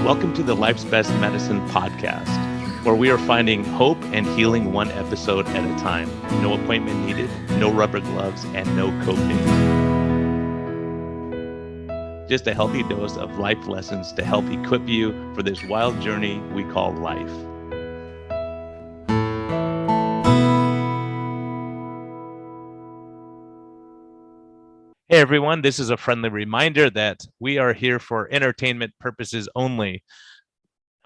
Welcome to the Life's Best Medicine podcast, where we are finding hope and healing one episode at a time. No appointment needed, no rubber gloves, and no coping. Just a healthy dose of life lessons to help equip you for this wild journey we call life. Hey everyone, this is a friendly reminder that we are here for entertainment purposes only.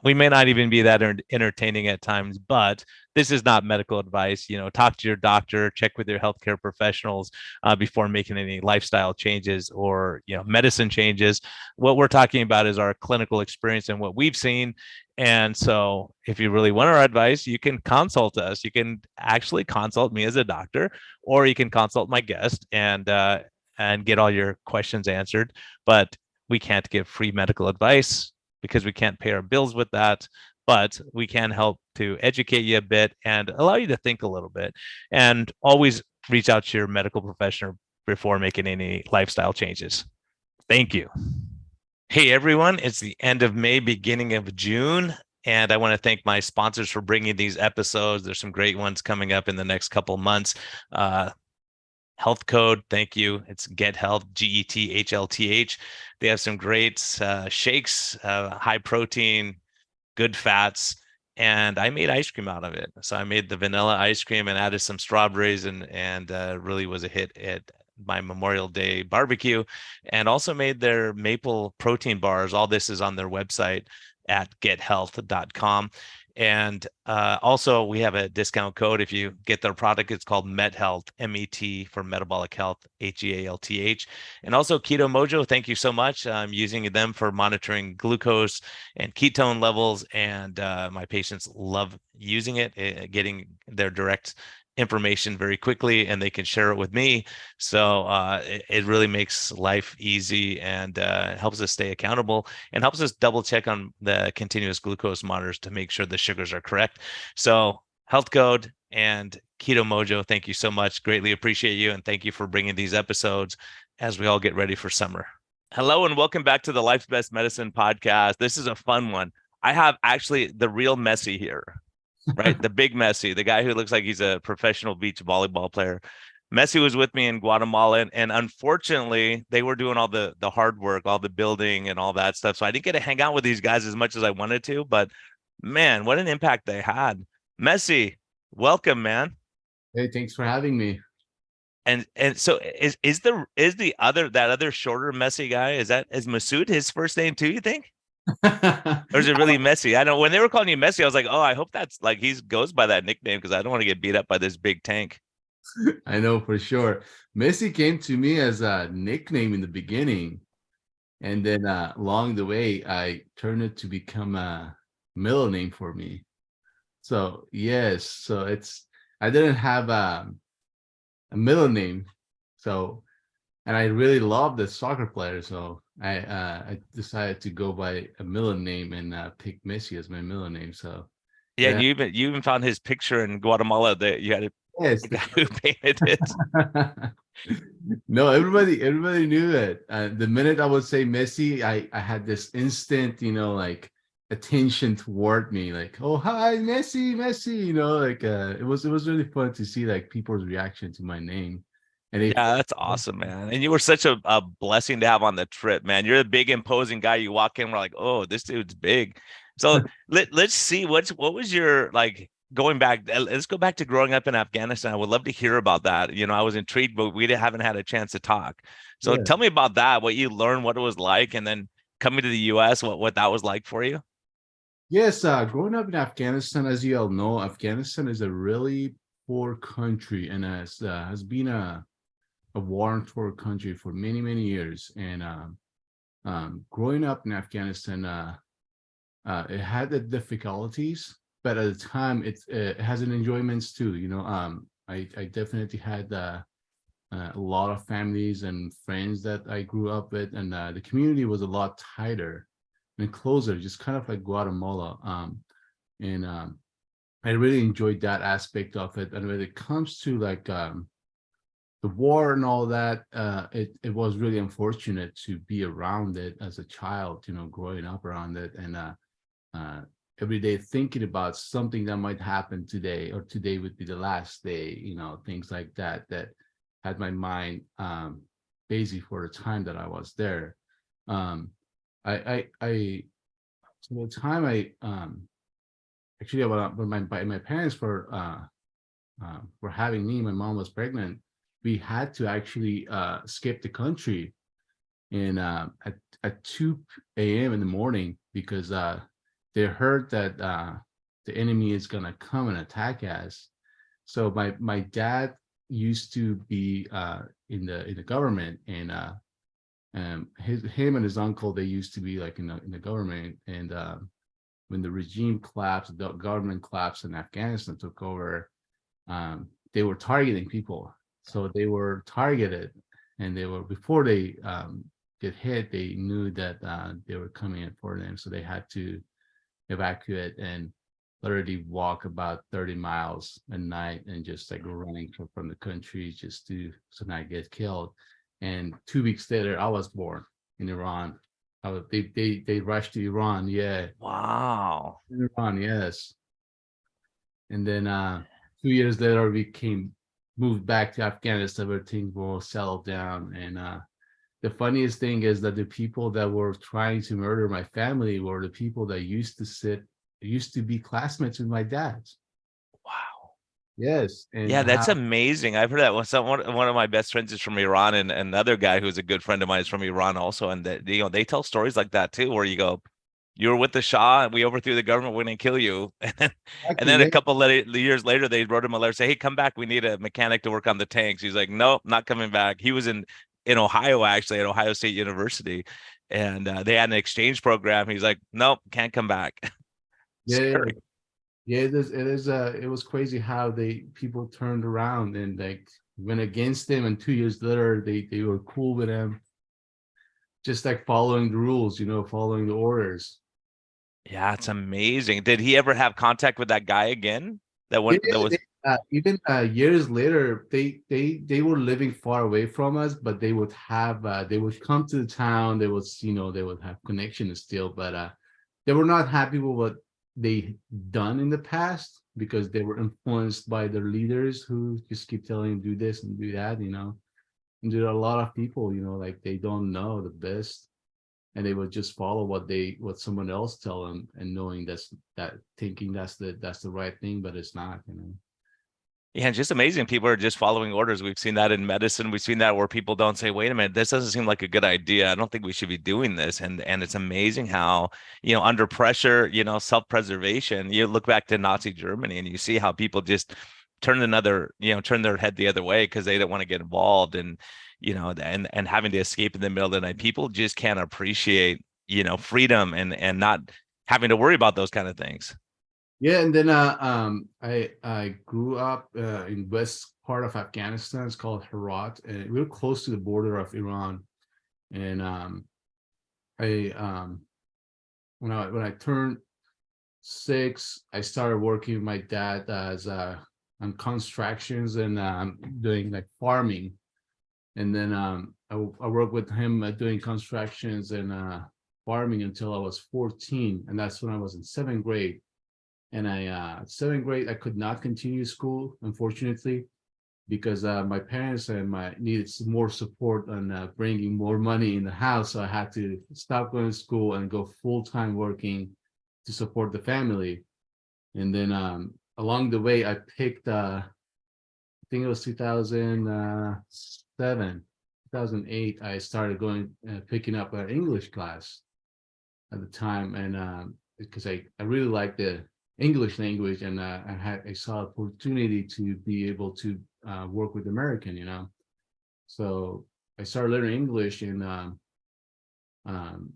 We may not even be that entertaining at times, but this is not medical advice. Talk to your doctor, check with your healthcare professionals before making any lifestyle changes or medicine changes. What we're talking about is our clinical experience and what we've seen. And so if you really want our advice, you can consult us. You can actually consult me as a doctor, or you can consult my guest and get all your questions answered. But we can't give free medical advice because we can't pay our bills with that, but we can help to educate you a bit and allow you to think a little bit. And always reach out to your medical professional before making any lifestyle changes. Thank you. Hey everyone, it's the end of May, beginning of June. And I want to thank my sponsors for bringing these episodes. There's some great ones coming up in the next couple months. Health Code, thank you. It's Get Health, GETHLTH. They have some great shakes, high protein, good fats, and I made ice cream out of it. So I made the vanilla ice cream and added some strawberries, and really was a hit at my Memorial Day barbecue, and also made their maple protein bars. All this is on their website at gethealth.com. And also, we have a discount code if you get their product. It's called MetHealth, M-E-T for metabolic health, H-E-A-L-T-H. And also Keto Mojo, thank you so much. I'm using them for monitoring glucose and ketone levels. And my patients love using it, getting their direct information very quickly, and they can share it with me. So it really makes life easy and helps us stay accountable and helps us double check on the continuous glucose monitors to make sure the sugars are correct. So Health Code and Keto Mojo, thank you so much. Greatly appreciate you. And thank you for bringing these episodes as we all get ready for summer. Hello, and welcome back to the Life's Best Medicine podcast. This is a fun one. I have actually the real Messi here. Right, the big Messi, the guy who looks like he's a professional beach volleyball player. Messi was with me in Guatemala, and unfortunately, they were doing all the hard work, all the building and all that stuff. So I didn't get to hang out with these guys as much as I wanted to. But man, what an impact they had! Messi, welcome, man. Hey, thanks for having me. And so is the other shorter Messi guy? Is Masood his first name too? You think? Or is it really Messi? I know when they were calling you Messi, I was like, oh, I hope that's like he goes by that nickname because I don't want to get beat up by this big tank. I know for sure. Messi came to me as a nickname in the beginning. And then along the way, I turned it to become a middle name for me. So, yes. So I didn't have a middle name. So, and I really love the soccer player. So I decided to go by a middle name and pick Messi as my middle name. So yeah, and you even found his picture in Guatemala that you had yes, the guy who painted it. No, everybody knew it. The minute I would say Messi, I had this instant, like attention toward me, like, oh hi, Messi, like it was really fun to see like people's reaction to my name. And Yeah, that's awesome, man. And you were such a blessing to have on the trip, man. You're a big, imposing guy. You walk in, we're like, oh, this dude's big. So let's see what was your like going back. Let's go back to growing up in Afghanistan. I would love to hear about that. I was intrigued, but we haven't had a chance to talk. So yeah. tell me about that, what you learned, what it was like, and then coming to the US, what that was like for you. Yes, growing up in Afghanistan, as you all know, Afghanistan is a really poor country and has been a war-torn country for many, many years. And growing up in Afghanistan, it had the difficulties, but at the time, it has an enjoyments too. I definitely had a lot of families and friends that I grew up with, and the community was a lot tighter and closer, just kind of like Guatemala. And I really enjoyed that aspect of it. And when it comes to like the war and all that, it was really unfortunate to be around it as a child, growing up around it, and uh, every day thinking about something that might happen today, or today would be the last day, things like that, that had my mind busy for the time that I was there. Um, I so the time I actually when my parents were having me, my mom was pregnant, we had to actually skip the country in at 2 a.m. in the morning, because they heard that the enemy is gonna come and attack us. So my dad used to be in the government, and him and his uncle, they used to be like in the government, and when the regime collapsed, the government collapsed, and Afghanistan took over, they were targeting people. So they were targeted, and they were, before they get hit, they knew that they were coming in for them. So they had to evacuate and literally walk about 30 miles a night, and just like running from the country just to not get killed. And 2 weeks later, I was born in Iran. They rushed to Iran, yeah, Wow. Iran, yes. And then 2 years later, we moved back to Afghanistan, where things were settled down. And the funniest thing is that the people that were trying to murder my family were the people that used to be classmates with my dad. Wow. Yes, and Yeah, that's how amazing. I've heard that one of my best friends is from Iran, and another guy who's a good friend of mine is from Iran also. And that, they tell stories like that too, where you go, you were with the Shah, we overthrew the government, we're gonna kill you. And exactly, then a yeah, couple years later, they wrote him a letter, say, hey, come back, we need a mechanic to work on the tanks. He's like, nope, not coming back. He was in Ohio, actually, at Ohio State University, and they had an exchange program. He's like, nope, can't come back. yeah, Scary. yeah. It was crazy how people turned around and like went against him, and 2 years later, they were cool with him, just like following the rules, following the orders. Yeah, it's amazing. Did he ever have contact with that guy again? That Yeah, one that was even years later, they were living far away from us, but they would come to the town. They would have connections still, but they were not happy with what they done in the past, because they were influenced by their leaders, who just keep telling them do this and do that. And there are a lot of people, like they don't know the best, and they would just follow what someone else tell them, and knowing thinking that's the right thing, but it's not. yeah, it's just amazing. People are just following orders. We've seen that in medicine. We've seen that where people don't say, wait a minute, this doesn't seem like a good idea. I don't think we should be doing this. And it's amazing how, under pressure, self-preservation, you look back to Nazi Germany and you see how people just turn their head the other way because they don't want to get involved, and having to escape in the middle of the night. People just can't appreciate, freedom and not having to worry about those kind of things. Yeah, and then I grew up in west part of Afghanistan. It's called Herat, and we are close to the border of Iran. And I when I turned 6, I started working with my dad as on constructions, and doing like farming. And then I worked with him doing constructions and farming until I was 14, and that's when I was in 7th grade. And 7th grade, I could not continue school, unfortunately, because my parents and my needed some more support on bringing more money in the house. So I had to stop going to school and go full-time working to support the family. And then along the way, I picked, I think it was 2007, 2008, I started picking up an English class at the time. And because I really liked the English language, and I saw opportunity to be able to work with American. So I started learning English, and um,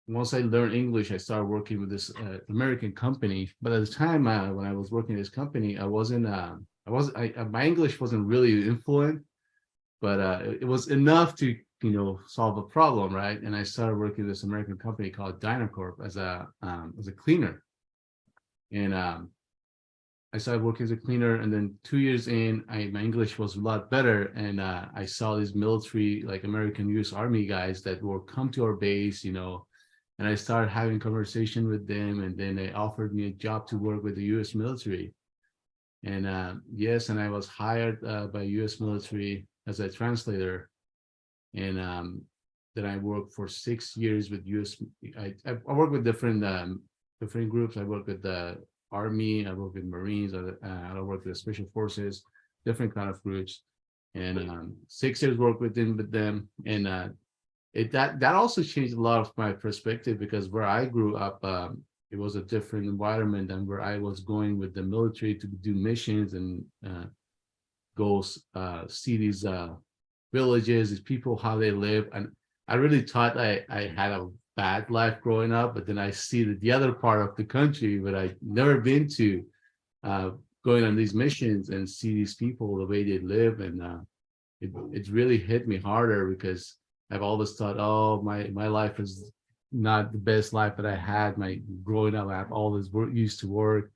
once I learned English, I started working with this American company. But at the time when I was working in this company, my English wasn't really fluent, but it was enough to solve a problem, right? And I started working with this American company called Dynacorp as a cleaner. And I started working as a cleaner, and then 2 years in, my English was a lot better, and I saw these military, like American U.S. Army guys that will come to our base, and I started having conversation with them, and then they offered me a job to work with the U.S. military, and yes, and I was hired by U.S. military as a translator, and then I worked for 6 years with U.S. I work with different groups. I work with the Army, I work with Marines, I work with Special Forces, different kind of groups, and 6 years work with them, and that also changed a lot of my perspective, because where I grew up, it was a different environment than where I was going with the military to do missions and go see these villages, these people, how they live. And I really thought I had a bad life growing up, but then I see that the other part of the country, but I never been to, uh, going on these missions and see these people, the way they live. And it really hit me harder, because I've always thought, oh, my life is not the best life that I had. My growing up, I've always used to work.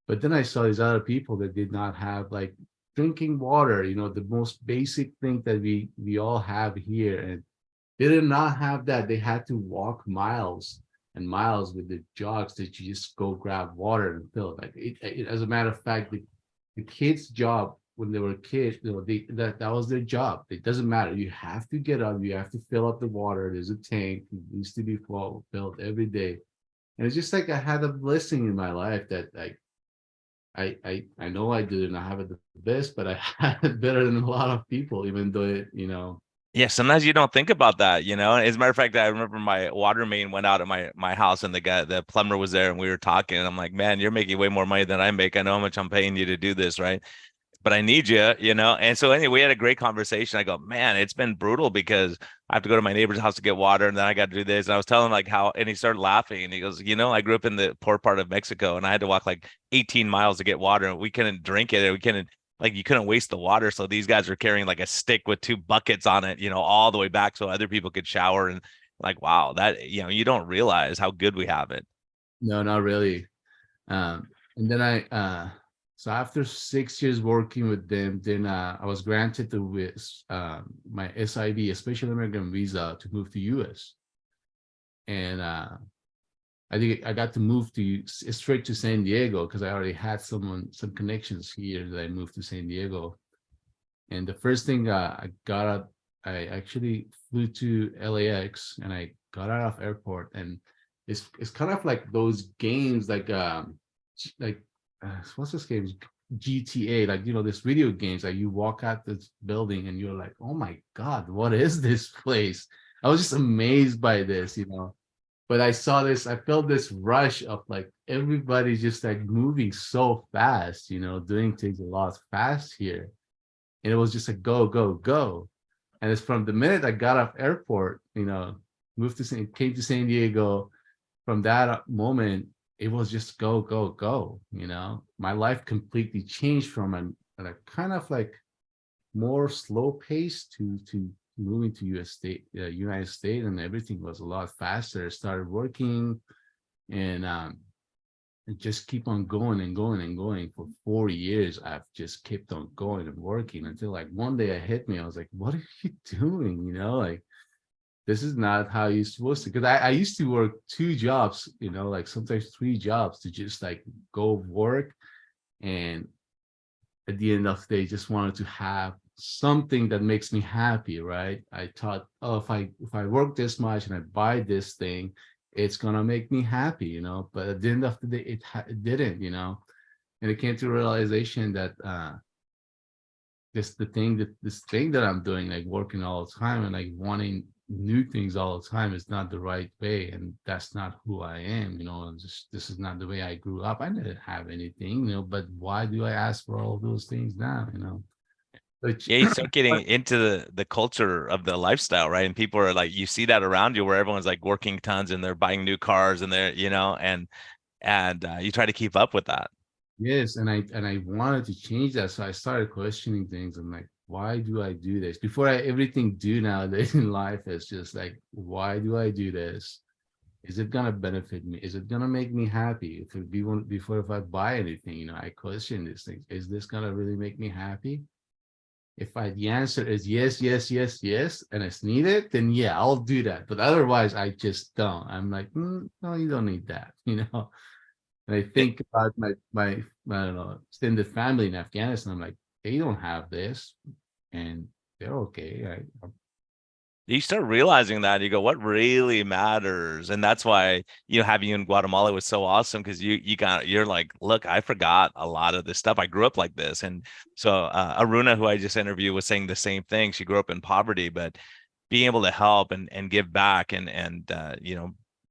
But then I saw these other people that did not have, like, drinking water, the most basic thing that we all have here. And they did not have that. They had to walk miles and miles with the jugs that you just go grab water and fill it. Like as a matter of fact, the kids' job when they were kids, that was their job. It doesn't matter. You have to get up. You have to fill up the water. There's a tank. It needs to be filled every day. And it's just like I had a blessing in my life that, like, I know I did not have it the best, but I had it better than a lot of people, even though Yeah, sometimes you don't think about that, you know. As a matter of fact, I remember my water main went out at my house, and the plumber was there, and we were talking, and I'm like, man, you're making way more money than I make. I know how much I'm paying you to do this, right? But I need you, you know. And so anyway, we had a great conversation. I go, man, it's been brutal because I have to go to my neighbor's house to get water, and then I got to do this. And I was telling him like how, and he started laughing, and he goes, I grew up in the poor part of Mexico, and I had to walk like 18 miles to get water, and we couldn't drink it, and we couldn't, like, you couldn't waste the water. So these guys were carrying like a stick with two buckets on it, all the way back so other people could shower. And like, wow, that, you don't realize how good we have it. no, not really. And then so after 6 years working with them, then I was granted my SIV, a special immigrant visa, to move to US. And I think I got to move straight to San Diego, because I already had some connections here that I moved to San Diego. And the first thing I actually flew to LAX, and I got out of airport, and it's kind of like those games, like what's this game? GTA, like, this video games, like you walk out this building and you're like, oh my God, what is this place? I was just amazed by this. But I felt this rush of, like, everybody just like moving so fast, doing things a lot fast here. And it was just like go, go, go. And it's from the minute I got off airport, came to San Diego. From that moment, it was just go, go, go. My life completely changed from a kind of like more slow pace to moving to United States, and everything was a lot faster. I started working, and just keep on going and going and going. For 4 years, I've just kept on going and working, until like one day it hit me. I was like, what are you doing? Like, this is not how you're supposed to. Because I used to work 2 jobs, like sometimes 3 jobs, to just like go work. And at the end of the day, just wanted to have something that makes me happy, right? I thought, oh, if I work this much and I buy this thing, it's gonna make me happy. But at the end of the day, it didn't. And it came to realization that this thing that I'm doing, like working all the time and like wanting new things all the time, is not the right way, and that's not who I am. And this is not the way I grew up. I didn't have anything, but why do I ask for all those things now? Which, Yeah, you start getting into the culture of the lifestyle, right? And people are like, you see that around you where everyone's like working tons and they're buying new cars and they're, and you try to keep up with that. yes, and I wanted to change that, so I started questioning things. I'm like, why do I do this? Before everything do nowadays in life is just like, why do I do this? Is it gonna benefit me? Is it gonna make me happy? If it be one before if I buy anything, I question these things. Is this gonna really make me happy? If the answer is yes, yes, yes, yes, and it's needed, then yeah, I'll do that. But otherwise, I just don't. I'm like, no, you don't need that, And I It, think about my I don't know extended family in Afghanistan. I'm like, they don't have this, and they're okay. you start realizing that you go, what really matters? And that's why, having you in Guatemala was so awesome because you're like, look, I forgot a lot of this stuff. I grew up like this. And so Aruna, who I just interviewed, was saying the same thing. She grew up in poverty, but being able to help and give back and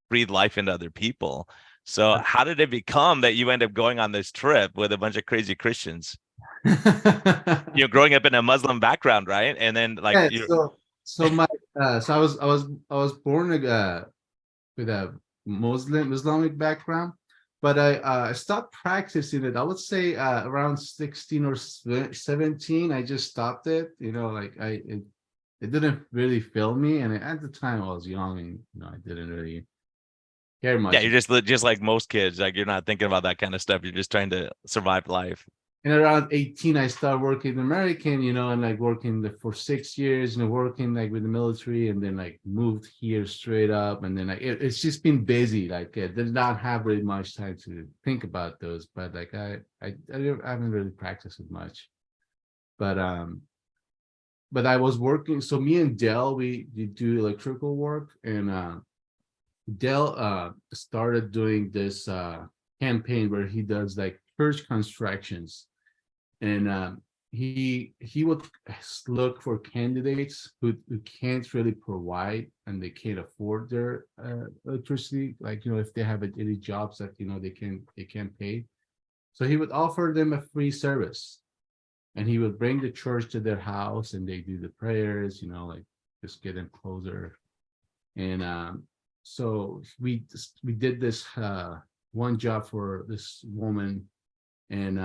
breathe life into other people. So how did it become that you end up going on this trip with a bunch of crazy Christians? You're growing up in a Muslim background, right? And then like Yeah, you so my so I was born with a Islamic background, but I stopped practicing it. I would say around 16 or 17. I just stopped it. Like it didn't really fill me, and at the time I was young, and I didn't really care Yeah, much. you're just like most kids. Like you're not thinking about that kind of stuff. You're just trying to survive life. And around 18, I started working American, and like working for 6 years, working like with the military, and then like moved here straight up. And then like it's just been busy. Like I did not have really much time to think about those. But like I haven't really practiced it much. But I was working. So me and Dell, we do electrical work, and Dell started doing this campaign where he does like church constructions, and he would look for candidates who can't really provide and they can't afford their electricity, like if they have any jobs that they can't pay. So he would offer them a free service, and he would bring the church to their house, and they do the prayers, like just get them closer. And so we did this one job for this woman, and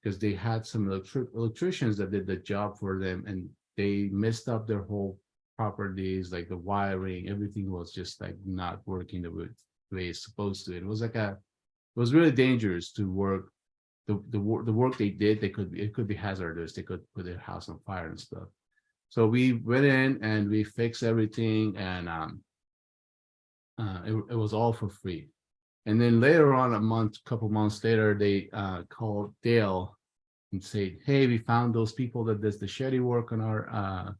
because they had some electricians that did the job for them, and they messed up their whole properties, like the wiring, everything was just like not working the way it's supposed to. It was really dangerous to work. The work they did, it could be hazardous. They could put their house on fire and stuff. So we went in and we fixed everything, and it was all for free. And then later on, couple months later, they called Dale and said, "Hey, we found those people that does the shady work on our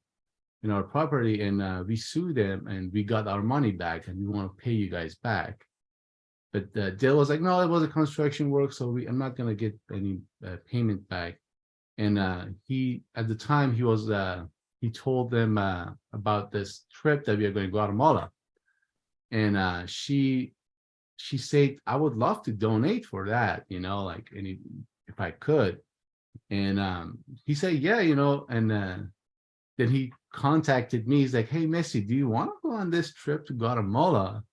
property, and we sued them, and we got our money back, and we want to pay you guys back." But Dale was like, "No, it was a construction work, so I'm not gonna get any payment back." And he at the time he told them about this trip that we are going to Guatemala, and she said, "I would love to donate for that, like any if I could." And he said, "Yeah, and then he contacted me. He's like, 'Hey, Messi, do you want to go on this trip to Guatemala?'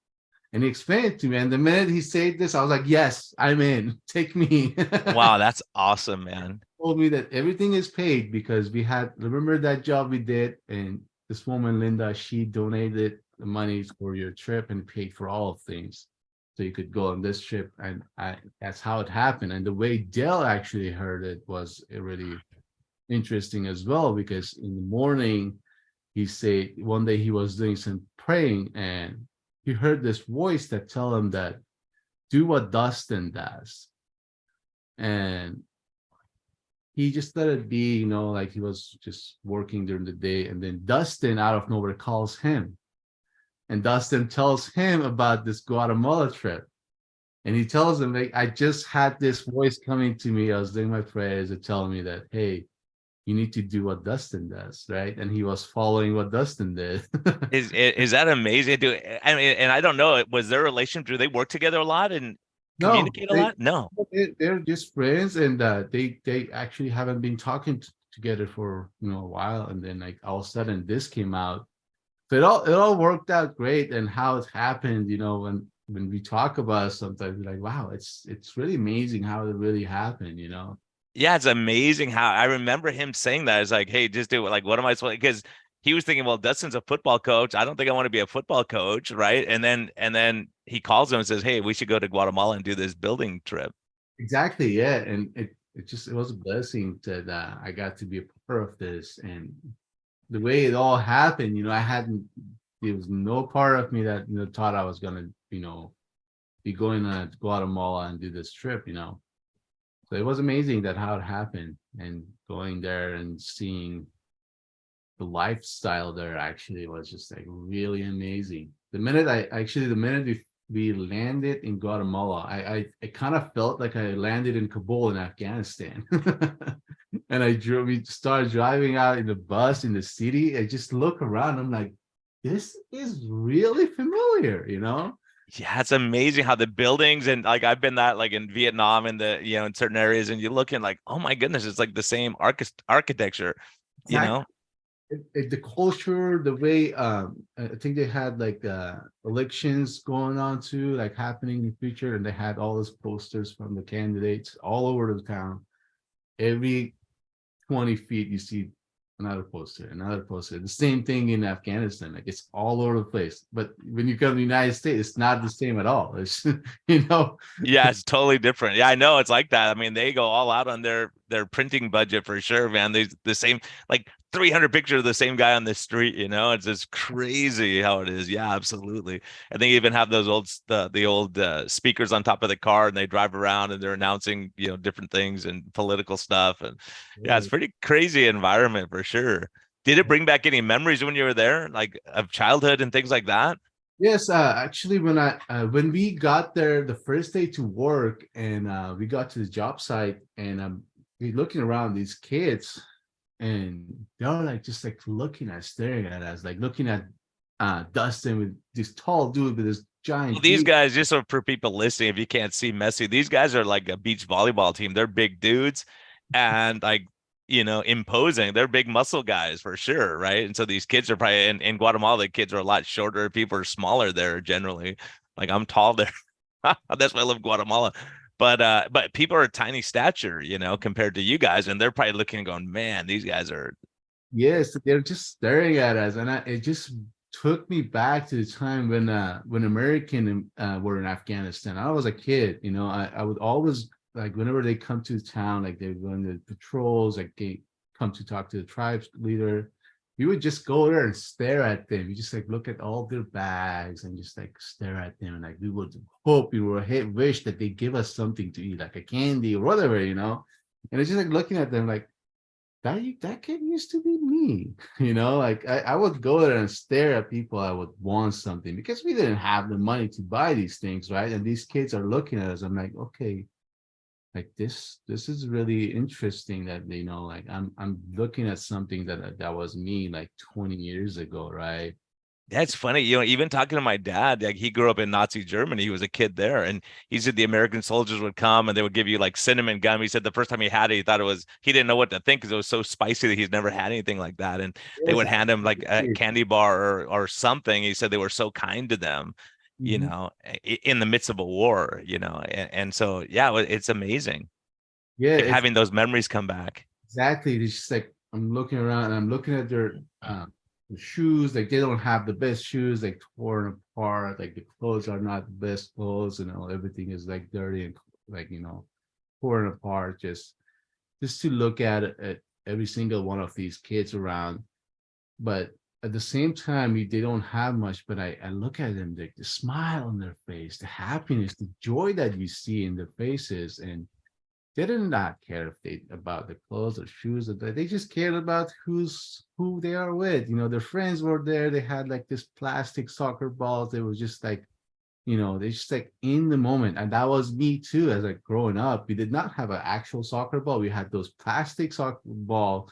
And he explained it to me. And the minute he said this, I was like, 'Yes, I'm in. Take me.'" Wow, that's awesome, man. Told me that everything is paid because remember that job we did, and this woman, Linda, she donated the money for your trip and paid for all of things. So you could go on this trip, and that's how it happened. And the way Dell actually heard it was really interesting as well, because in the morning, he said one day he was doing some praying, and he heard this voice that tell him that do what Dustin does. And he just let it be, like he was just working during the day. And then Dustin out of nowhere calls him. And Dustin tells him about this Guatemala trip. And he tells him, like, I just had this voice coming to me. I was doing my prayers and telling me that, hey, you need to do what Dustin does, right? And he was following what Dustin did. Is that amazing? I mean, and I don't know, was their relationship? Do they work together a lot and No, communicate a lot? No. they're just friends, and they actually haven't been talking together for a while. And then like all of a sudden this came out. So it all worked out great, and how it happened, when we talk about it, sometimes we're like, wow, it's really amazing how it really happened. Yeah, it's amazing how I remember him saying that. It's like, hey, just do it. Like, what am I supposed? Because he was thinking, well, Dustin's a football coach. I don't think I want to be a football coach, right? And then he calls him and says, hey, we should go to Guatemala and do this building trip. Exactly, yeah, and it was a blessing that I got to be a part of this, and the way it all happened, I hadn't. There was no part of me that thought I was gonna be going to Guatemala and do this trip. So it was amazing that how it happened, and going there and seeing the lifestyle there actually was just like really amazing. The minute we landed in Guatemala, I kind of felt like I landed in Kabul in Afghanistan. And we started driving out in the bus in the city. I just look around, I'm like, this is really familiar. Yeah, it's amazing how the buildings, and like I've been that like in Vietnam and in certain areas, and you look in like, oh my goodness, it's like the same architecture, you Exactly. know? The culture, the way I think they had like elections going on too, like happening in the future, and they had all those posters from the candidates all over the town. Every 20 feet you see another poster. The same thing in Afghanistan, like it's all over the place. But when you come to the United States, it's not the same at all. It's you know, Yeah, it's totally different. Yeah, I know it's like that. I mean, they go all out on their printing budget for sure, man. They the same like 300 pictures of the same guy on the street, It's just crazy how it is. Yeah, absolutely. And they even have those the old speakers on top of the car, and they drive around and they're announcing, different things and political stuff. And yeah, it's pretty crazy environment for sure. Did it bring back any memories when you were there, like of childhood and things like that? yes, actually, when we got there the first day to work, and we got to the job site, and we looking around these kids, and they're like just like looking at, staring at us, like looking at Dustin with this tall dude with this Well, giant these beard. guys, just so for people listening, if you can't see Messi, these guys are like a beach volleyball team. They're big dudes and like, imposing. They're big muscle guys for sure, right? And so these kids are probably in Guatemala, the kids are a lot shorter. People are smaller there generally. Like I'm tall there. That's why I love Guatemala. But people are tiny stature, compared to you guys, and they're probably looking and going, man, these guys are. Yes, they're just staring at us, and it just took me back to the time when American were in Afghanistan. I was a kid, I would always like whenever they come to town, like they go on the patrols, like they come to talk to the tribes leader. We would just go there and stare at them. We just like look at all their bags and just like stare at them, and like we would hope, wish that they give us something to eat, like a candy or whatever. And it's just like looking at them like that kid used to be me. Like I would go there and stare at people. I would want something because we didn't have the money to buy these things, right? And these kids are looking at us. I'm like, okay, like this is really interesting that like I'm looking at something that was me like 20 years ago, right? That's funny. Even talking to my dad, like he grew up in Nazi Germany. He was a kid there. And he said the American soldiers would come and they would give you like cinnamon gum. He said the first time he had it, he didn't know what to think because it was so spicy that he's never had anything like that. And they Yes, would hand him like a candy bar or something. He said they were so kind to them, mhm. in the midst of a war. And so, yeah, it's amazing Yeah, it's having those memories come back. exactly. It's just like I'm looking around and I'm looking at their shoes. Like they don't have the best shoes, like torn apart. Like the clothes are not the best clothes, everything is like dirty and like torn apart. Just to look at every single one of these kids around. But at the same time, they don't have much. But I look at them, like the smile on their face, the happiness, the joy that you see in their faces, and they did not care if they about the clothes or shoes or that. They just cared about who they are with. Their friends were there. They had like this plastic soccer balls. They were just like, they just like in the moment. And that was me too. As like growing up, we did not have an actual soccer ball. We had those plastic soccer ball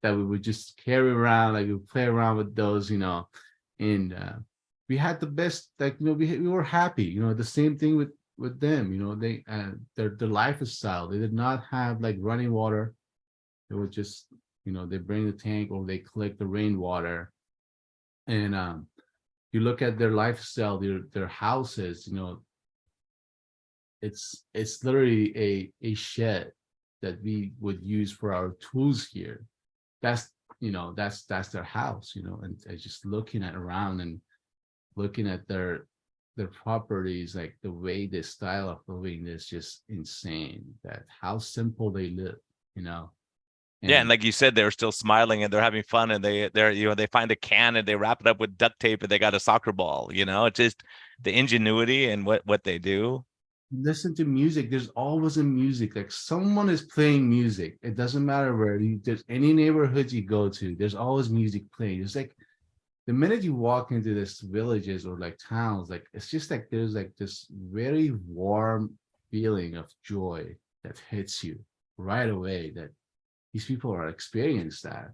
that we would just carry around. Like we would play around with those. And we had the best. Like we were happy. The same thing with them. They their lifestyle. They did not have like running water. They would just they bring the tank or they collect the rainwater. And you look at their lifestyle, their houses. It's literally a shed that we would use for our tools here. That's that's their house, and just looking at around and looking at their properties, like the way the style of living is just insane. That how simple they live, you know. Yeah, and And like you said, they're still smiling and they're having fun, and they're they find a can and they wrap it up with duct tape and they got a soccer ball. It's just the ingenuity and what they do. listen to music. There's always a music. Like someone is playing music. It doesn't matter where there's any neighborhood you go to. There's always music playing. It's like the minute you walk into this villages or like towns, like it's just like there's like this very warm feeling of joy that hits you right away. That these people are experienced that.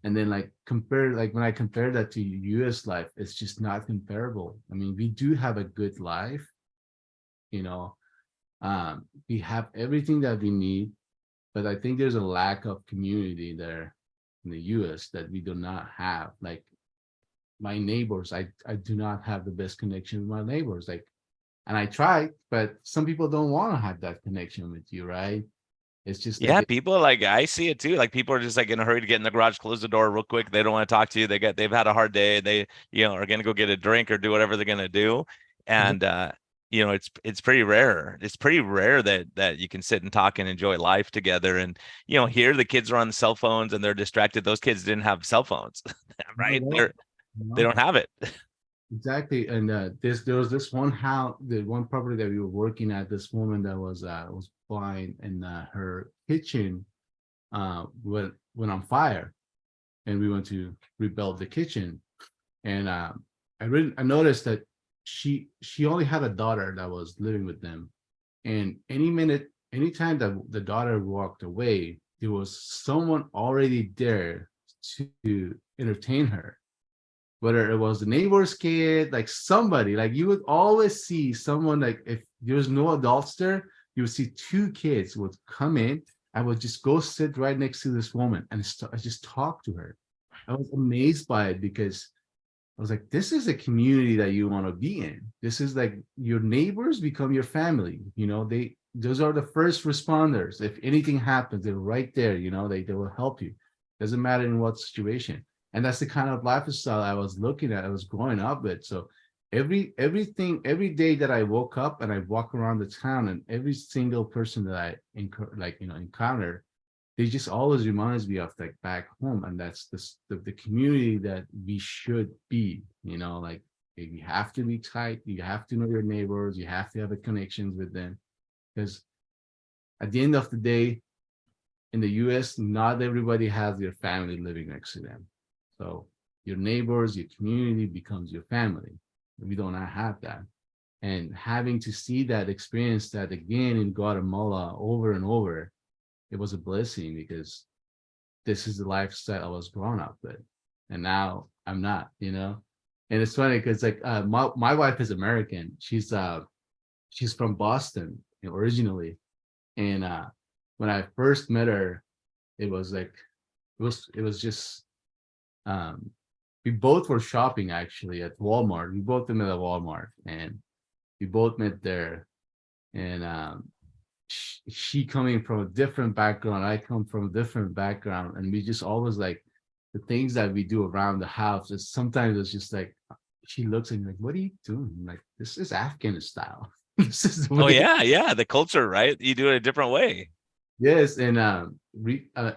And then like when I compare that to US life, it's just not comparable. I mean, we do have a good life, you know. We have everything that we need, but I think there's a lack of community there in the US that we do not have. Like my neighbors, I do not have the best connection with my neighbors. Like, and I try, but some people don't want to have that connection with you, right? It's just like Yeah, people like I see it too. Like people are just like in a hurry to get in the garage, close the door real quick. They don't want to talk to you. They've had a hard day. They, are gonna go get a drink or do whatever they're gonna do. And it's pretty rare. It's pretty rare that you can sit and talk and enjoy life together. And here the kids are on cell phones and they're distracted. Those kids didn't have cell phones, not at right? all. They No, don't have it. exactly. And there was this one house, the one property that we were working at. This woman that was blind, and her kitchen went on fire, and we went to rebuild the kitchen. And I noticed that she only had a daughter that was living with them, and anytime that the daughter walked away, there was someone already there to entertain her, whether it was the neighbor's kid, like somebody. Like you would always see someone, like if there's no adults there, you would see two kids would come in. I would just go sit right next to this woman and I just talk to her. I was amazed by it because I was like, this is a community that you want to be in. This is like your neighbors become your family. Those are the first responders. If anything happens, they're right there. They will help you. Doesn't matter in what situation. And that's the kind of lifestyle I was looking at. I was growing up with. So every day that I woke up and I walk around the town, and every single person that I encounter, they just always reminds me of like back home. And that's the community that we should be. Like you have to be tight, you have to know your neighbors, you have to have a connections with them, because at the end of the day, in the US, not everybody has their family living next to them. So your neighbors, your community becomes your family. We do not have that. And having to see that, experience that again in Guatemala over and over, it was a blessing, because this is the lifestyle I was growing up with. And now I'm not. And it's funny because like my wife is American. She's from Boston originally. And when I first met her, it was like it was just um we both were shopping actually at Walmart. We both met at Walmart, and we both met there. And she coming from a different background, I come from a different background, and we just always like the things that we do around the house. It's sometimes it's just like she looks at me like, "What are you doing?" I'm like, this is Afghan style. This is the Oh way. yeah, yeah. The culture, right? You do it a different way. Yes, and a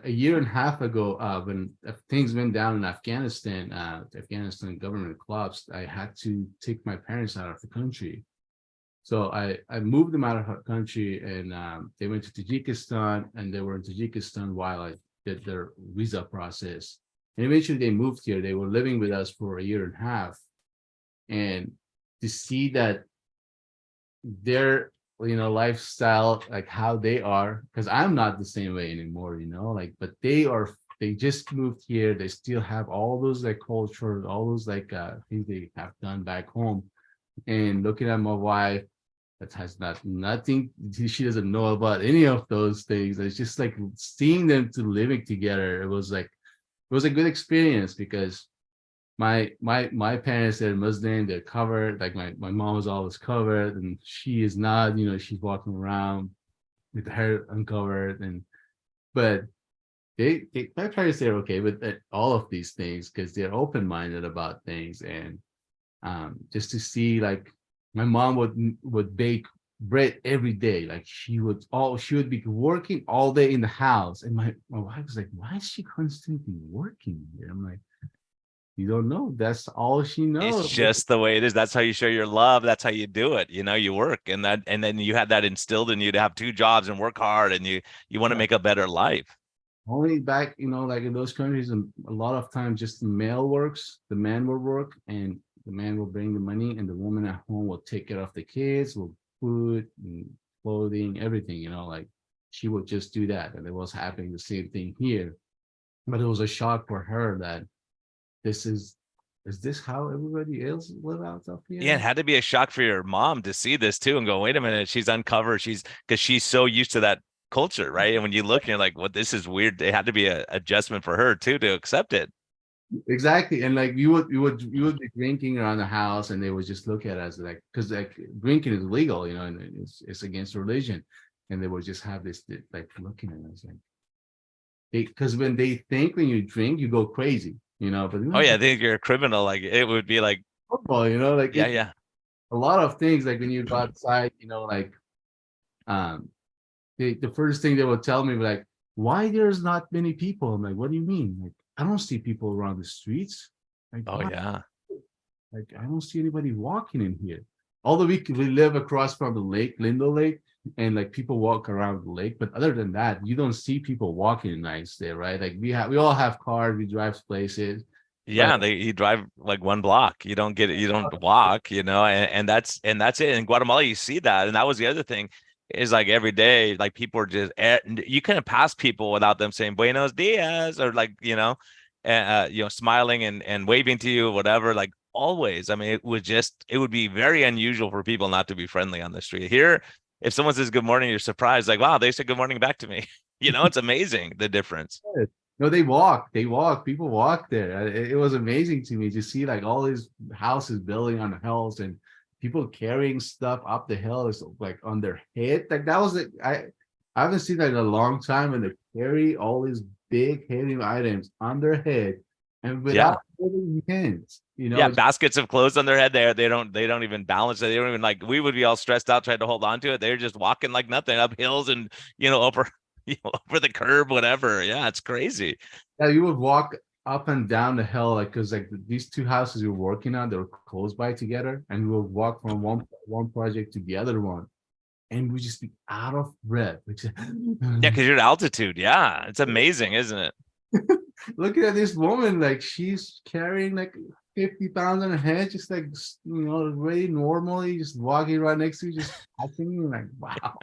year and a half ago, when things went down in Afghanistan, the Afghanistan government collapsed, I had to take my parents out of the country. So I moved them out of the country, and they went to Tajikistan, and they were in Tajikistan while I did their visa process. And eventually they moved here. They were living with us for a year and a half. And to see that their lifestyle, like how they are, because I'm not the same way anymore, like, but they just moved here. They still have all those like cultures, all those like things they have done back home. And looking at my wife, that has nothing, she doesn't know about any of those things. It's just like seeing them to living together. It was a good experience, because my parents, they're Muslim, they're covered. Like my mom is always covered, and she is not. She's walking around with her hair uncovered. But my parents, they're okay with all of these things because they're open-minded about things. And just to see, like, my mom would bake bread every day. Like, she would be working all day in the house, and my wife was like, why is she constantly working here? I'm like, you don't know, that's all she It's knows. just the way it is. That's how you show your love. That's how you do it. You know, you work, and that, and then you had that instilled in you to have two jobs and work hard, and you want to Yeah. make a better life. Only back, like in those countries, a lot of times just the male works, the man will work, and the man will bring the money, and the woman at home will take care of the kids, will food and clothing, everything, like she would just do that. And it was happening the same thing here. But it was a shock for her that this is this how everybody else live out up Yeah, here? it had to be a shock for your mom to see this too and go, wait a minute, she's uncovered. She's because she's so used to that culture, right? And when you look, you're like, well, this is weird. It had to be a adjustment for her too to accept it. Exactly. And like you would be drinking around the house, and they would just look at us like, because like drinking is legal, and it's against religion. And they would just have this like looking at us like, because when they think when you drink, you go crazy, but we Oh don't yeah, have I think you're a criminal. Like it would be like, football, like yeah, it yeah. a lot of things, like when you go outside, like um the first thing they would tell me, like, why there's not many people? I'm like, what do you mean? Like, I don't see people around the streets. Like, Oh why? yeah. Like, I don't see anybody walking in here. Although we live across from the lake, Lindo Lake, and like people walk around the lake, but other than that, you don't see people walking nights there, right? Like we all have cars, we drive places, but Yeah, you drive like one block. You don't get it, you don't walk, and that's it. In Guatemala, you see that. And that was the other thing, is like every day, like people are just you couldn't pass people without them saying Buenos dias or like, smiling and waving to you, whatever, like always. I mean, it would be very unusual for people not to be friendly on the street. Here, if someone says good morning, you're surprised, like, wow, they said good morning back to me. It's amazing the difference. no, they walk, people walk there. It was amazing to me to see like all these houses building on the hills, and people carrying stuff up the hills like on their head. Like that was I haven't seen that in a long time, and they carry all these big heavy items on their head and without Yeah. holding hands. Yeah, baskets of clothes on their head. They don't even balance it. They don't even, like, we would be all stressed out trying to hold on to it. They're just walking like nothing up hills and over over the curb, whatever. Yeah, it's crazy. Yeah, you would walk up and down the hill, like, because like these two houses we were working on, they were close by together, and we would walk from one project to the other one, and we just be out of breath. Yeah, because you're at altitude. Yeah, it's amazing, isn't it? Looking at this woman, like she's carrying like 50 pounds on her head, just like really normally, just walking right next to you, just touching you, like wow.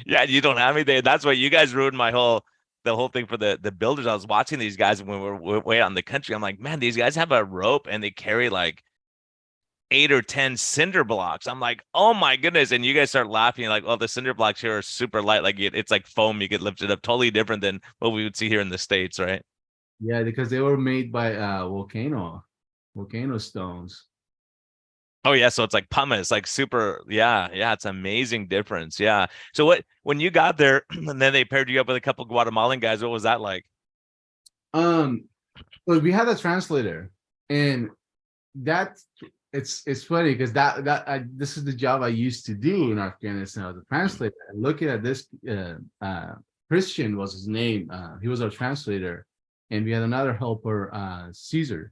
Yeah, you don't have anything. That's why you guys ruined the whole thing for the builders. I was watching these guys when we were way out in the country. I'm like, man, these guys have a rope and they carry like 8 or 10 cinder blocks. I'm like, oh my goodness. And you guys start laughing, like, oh, the cinder blocks here are super light. Like it's like foam. You get lifted up, totally different than what we would see here in the States, right? Yeah, because they were made by volcano stones. Oh yeah, so it's like pumice, like super. Yeah, yeah, it's amazing difference. Yeah. So when you got there, and then they paired you up with a couple Guatemalan guys, what was that like? um but we had a translator, and that it's funny because this is the job I used to do in Afghanistan as a translator. And looking at this, Christian was his name. He was our translator, and we had another helper, Caesar,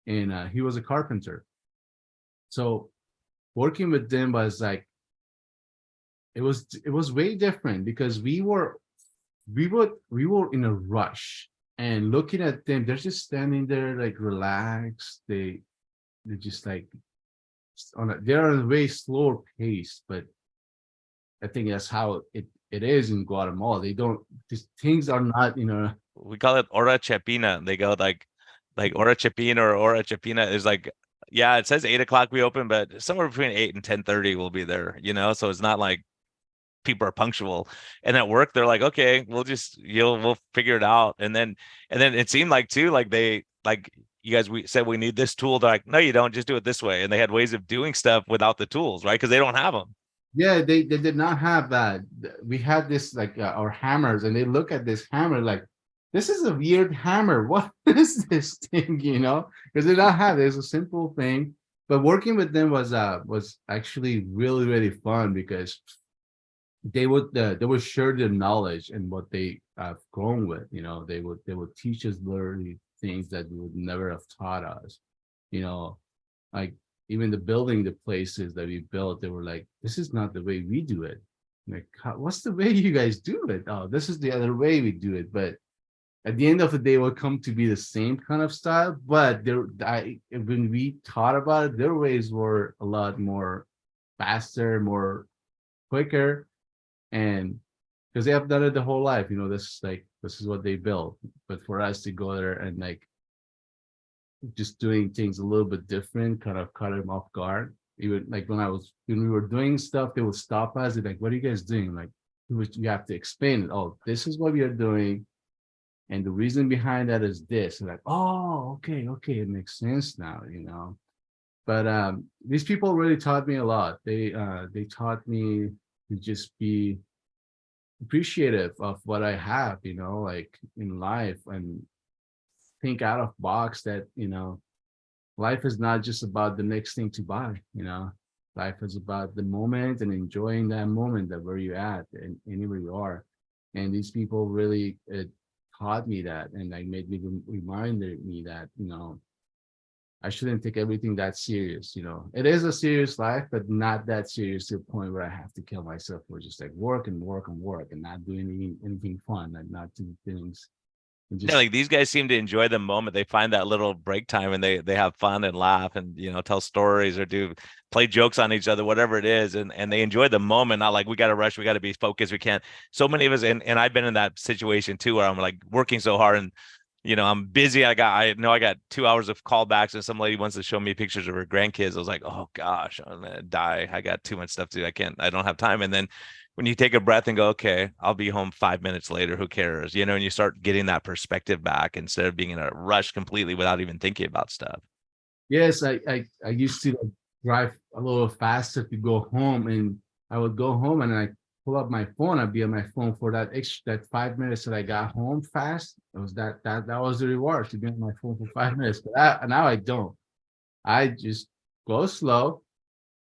and he was a carpenter. So working with them was like it was way different because we were in a rush, and looking at them, they're just standing there like relaxed. They're just like they're on a way slower pace, but I think that's how it is in Guatemala. They don't these things are not, We call it hora chepina. They go like hora chepina or hora chepina is like, yeah, it says 8 o'clock we open, but somewhere between 8 and 10:30 we'll be there. So it's not like people are punctual. And at work, they're like, okay, we'll figure it out. And then it seemed like too, like they like you guys we said we need this tool. They're like, no, you don't, just do it this way. And they had ways of doing stuff without the tools, right? Because they don't have them. yeah, they did not have that. We had this like our hammers, and they look at this hammer like, this is a weird hammer. What is this thing? Because they don't have it. It's a simple thing. But working with them was actually really, really fun because they would share their knowledge and what they have grown with. They would teach us literally things that we would never have taught us. You know, like even the places that we built, they were like, this is not the way we do it. Like, what's the way you guys do it? Oh, this is the other way we do it. But at the end of the day, it will come to be the same kind of style. But when we thought about it, their ways were a lot more faster, more quicker, and because they have done it the whole life. This is what they built. But for us to go there and like just doing things a little bit different, kind of caught them off guard. Even like when we were doing stuff, they would stop us. They're like, "What are you guys doing?" Like, you have to explain it. Oh, this is what we are doing, and the reason behind that is this. And like, oh, okay, it makes sense now. But these people really taught me a lot. They taught me to just be appreciative of what I have, like in life, and think out of box that life is not just about the next thing to buy. Life is about the moment and enjoying that moment, that where you're at and anywhere you are. And these people really taught me that, and like made me reminded me that I shouldn't take everything that serious. It is a serious life, but not that serious to the point where I have to kill myself for just like work and work and work and not doing anything fun, and not do things and Yeah, just like these guys seem to enjoy the moment. They find that little break time and they have fun and laugh and tell stories or do play jokes on each other, whatever it is, and they enjoy the moment. Not like we got to rush, we got to be focused, we can't. So many of us, and I've been in that situation too, where I'm like working so hard and I'm busy. I know I got 2 hours of callbacks, and some lady wants to show me pictures of her grandkids. I was like, oh gosh, I'm gonna die. I got too much stuff to do. I don't have time. And then when you take a breath and go, okay, I'll be home 5 minutes later. Who cares? And you start getting that perspective back instead of being in a rush completely without even thinking about stuff. yes, I used to like drive a little faster to go home, and I would go home and I pull up my phone. I'd be on my phone for that 5 minutes that I got home fast. It was that was the reward, to be on my phone for 5 minutes. But now I don't. I just go slow.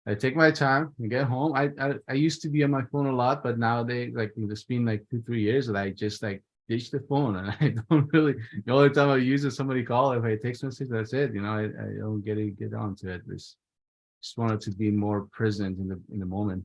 I take my time and get home. I used to be on my phone a lot, but nowadays, like it's been like 2 3 years that I just like ditch the phone, and I don't really. The only time I use it, somebody call. If I text message, that's it. I don't get onto it. Just wanted to be more present in the moment.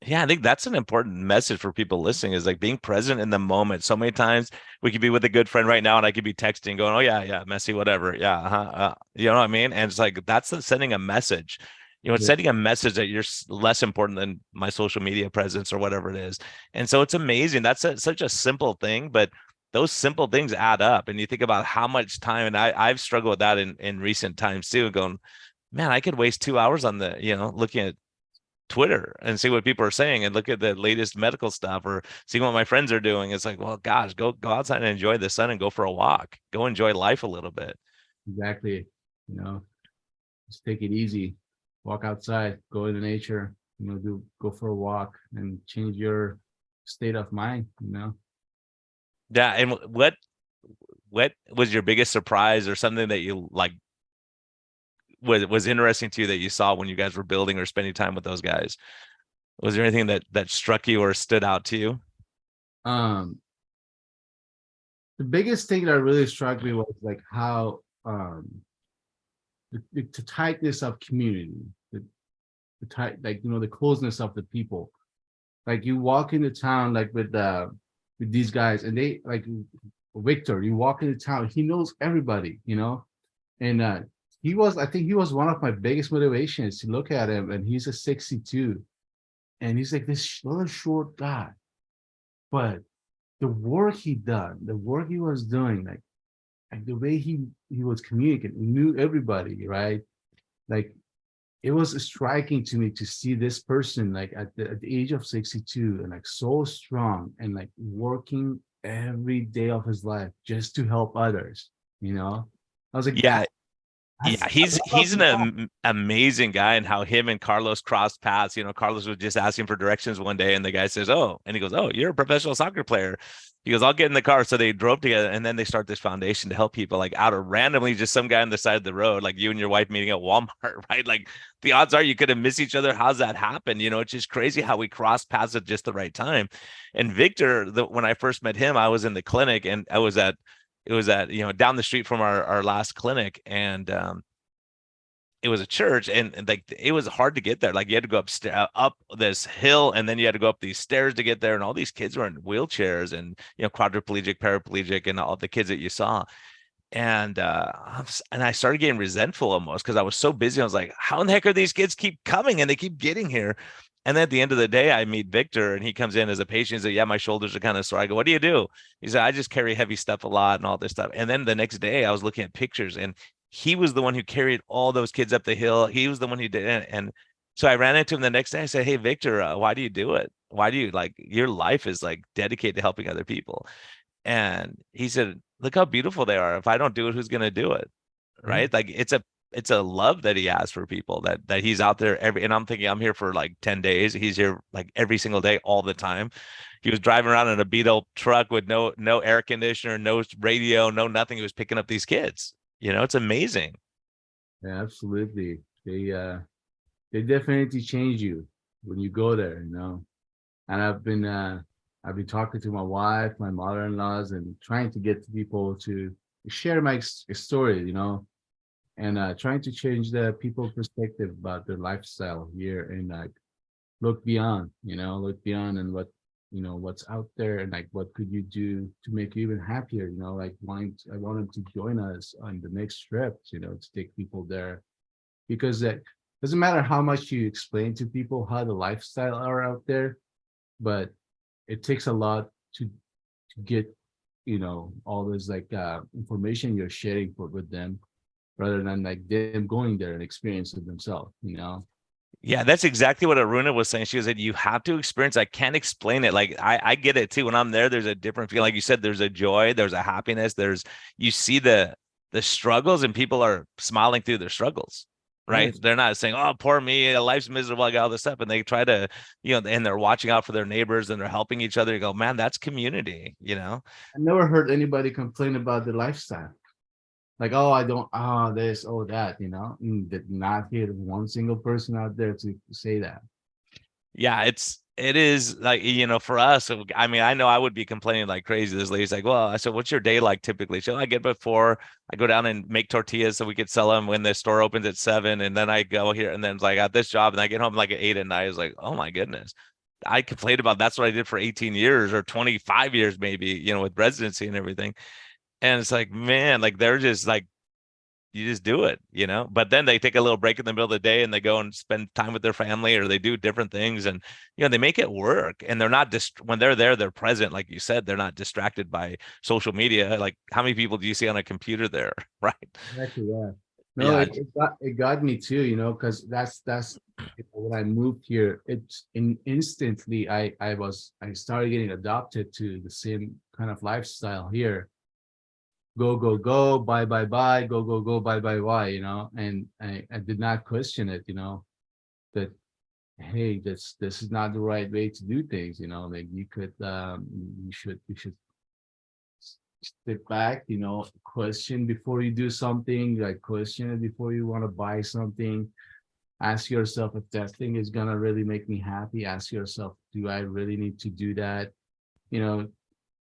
Yeah, I think that's an important message for people listening, is like being present in the moment. So many times we could be with a good friend right now and I could be texting going, oh yeah, Messi, whatever. Yeah. You know what I mean? And it's like, that's sending a message, it's Yeah, sending a message that you're less important than my social media presence or whatever it is. And so it's amazing. That's such a simple thing, but those simple things add up. And you think about how much time, and I've struggled with that in recent times too, going, man, I could waste 2 hours on looking at Twitter and see what people are saying and look at the latest medical stuff or see what my friends are doing. It's like, well, gosh, go outside and enjoy the sun and go for a walk. Go enjoy life a little bit. exactly. You know, just take it easy. Walk outside. Go into nature. Go for a walk and change your state of mind. Yeah. And what was your biggest surprise or something that you like was interesting to you that you saw when you guys were building or spending time with those guys? Was there anything that struck you or stood out to you? Um, the biggest thing that really struck me was like how the tightness of community, the tight, like the closeness of the people. Like you walk into town like with these guys, and they like Victor. You walk into town, he knows everybody. And I think he was one of my biggest motivations to look at him, and he's a 62, and he's like this little short guy, but the work he done, the work he was doing, like the way he was communicating, he knew everybody, right? Like it was striking to me to see this person like at the age of 62 and like so strong and like working every day of his life just to help others. I was like, Yeah. Yeah, That's a lot he's of an love. amazing guy, and how him and Carlos crossed paths. Carlos was just asking for directions one day, and the guy says, "Oh," and he goes, "Oh, you're a professional soccer player." He goes, "I'll get in the car." So they drove together, and then they start this foundation to help people, like out of randomly just some guy on the side of the road, like you and your wife meeting at Walmart, right? Like the odds are you could have missed each other. How's that happen? It's just crazy how we crossed paths at just the right time. And Victor, when I first met him, I was in the clinic, and it was at down the street from our last clinic, and it was a church, and like it was hard to get there. Like you had to go up this hill, and then you had to go up these stairs to get there, and all these kids were in wheelchairs, and quadriplegic, paraplegic, and all the kids that you saw. And and I started getting resentful almost, because I was so busy. I was like, how in the heck are these kids keep coming and they keep getting here? And then at the end of the day, I meet Victor, and he comes in as a patient. He said, "Yeah, my shoulders are kind of sore." I go, "What do you do?" He said, "I just carry heavy stuff a lot and all this stuff." And then the next day, I was looking at pictures, and he was the one who carried all those kids up the hill. He was the one who did it. And so I ran into him the next day. I said, "Hey, Victor, why do you do it? Why do you, like, your life is like dedicated to helping other people?" And he said, "Look how beautiful they are. If I don't do it, who's going to do it?" Yeah. Right? Like it's a love that he has for people, that he's out there and I'm thinking, I'm here for like 10 days. He's here like every single day, all the time. He was driving around in a beat up truck with no air conditioner, no radio, no nothing. He was picking up these kids. It's amazing. Yeah, absolutely. They definitely change you when you go there, And I've been talking to my wife, my mother-in-laws, and trying to get people to share my story, and trying to change the people perspective about their lifestyle here, and like look beyond, look beyond, and what's out there, and like what could you do to make you even happier, like I wanted to join us on the next trip, to take people there, because that doesn't matter how much you explain to people how the lifestyle are out there, but it takes a lot to get all this like information you're sharing with them, rather than like them going there and experience it themselves. Yeah, that's exactly what Aruna was saying. She said, "You have to experience. I can't explain it. Like I get it too. When I'm there, there's a different feeling. Like you said, there's a joy, there's a happiness, you see the struggles, and people are smiling through their struggles, right? Yes. They're not saying, 'Oh, poor me, life's miserable, I got all this stuff,' and they try to, and they're watching out for their neighbors, and they're helping each other. You go, man, that's community. I never heard anybody complain about the lifestyle. Like, oh, I don't, this, oh, that, did not hear one single person out there to say that. Yeah, it is like, for us, I mean, I know I would be complaining like crazy. This lady's like, "Well," I said, "What's your day like typically?" So I get before I go down and make tortillas so we could sell them when the store opens at 7, and then I go here, and then it's like I got this job, and I get home like at 8 at night. I was like, "Oh my goodness." I complained about that's what I did for 18 years or 25 years, maybe, with residency and everything. And it's like, man, like they're just like, you just do it. But then they take a little break in the middle of the day, and they go and spend time with their family, or they do different things, and they make it work. And they're not just when they're there, they're present, like you said. They're not distracted by social media. Like, how many people do you see on a computer there? Right? Exactly, yeah. No, Yeah. it got me too, because that's when I moved here, instantly I started getting adopted to the same kind of lifestyle here. Go, go, go, bye, bye, bye, go, go, go, bye, bye, bye, and I did not question it, that hey, this is not the right way to do things, like you should step back, question before you do something, like question it before you want to buy something. Ask yourself if that thing is gonna really make me happy. Ask yourself, do I really need to do that? You know,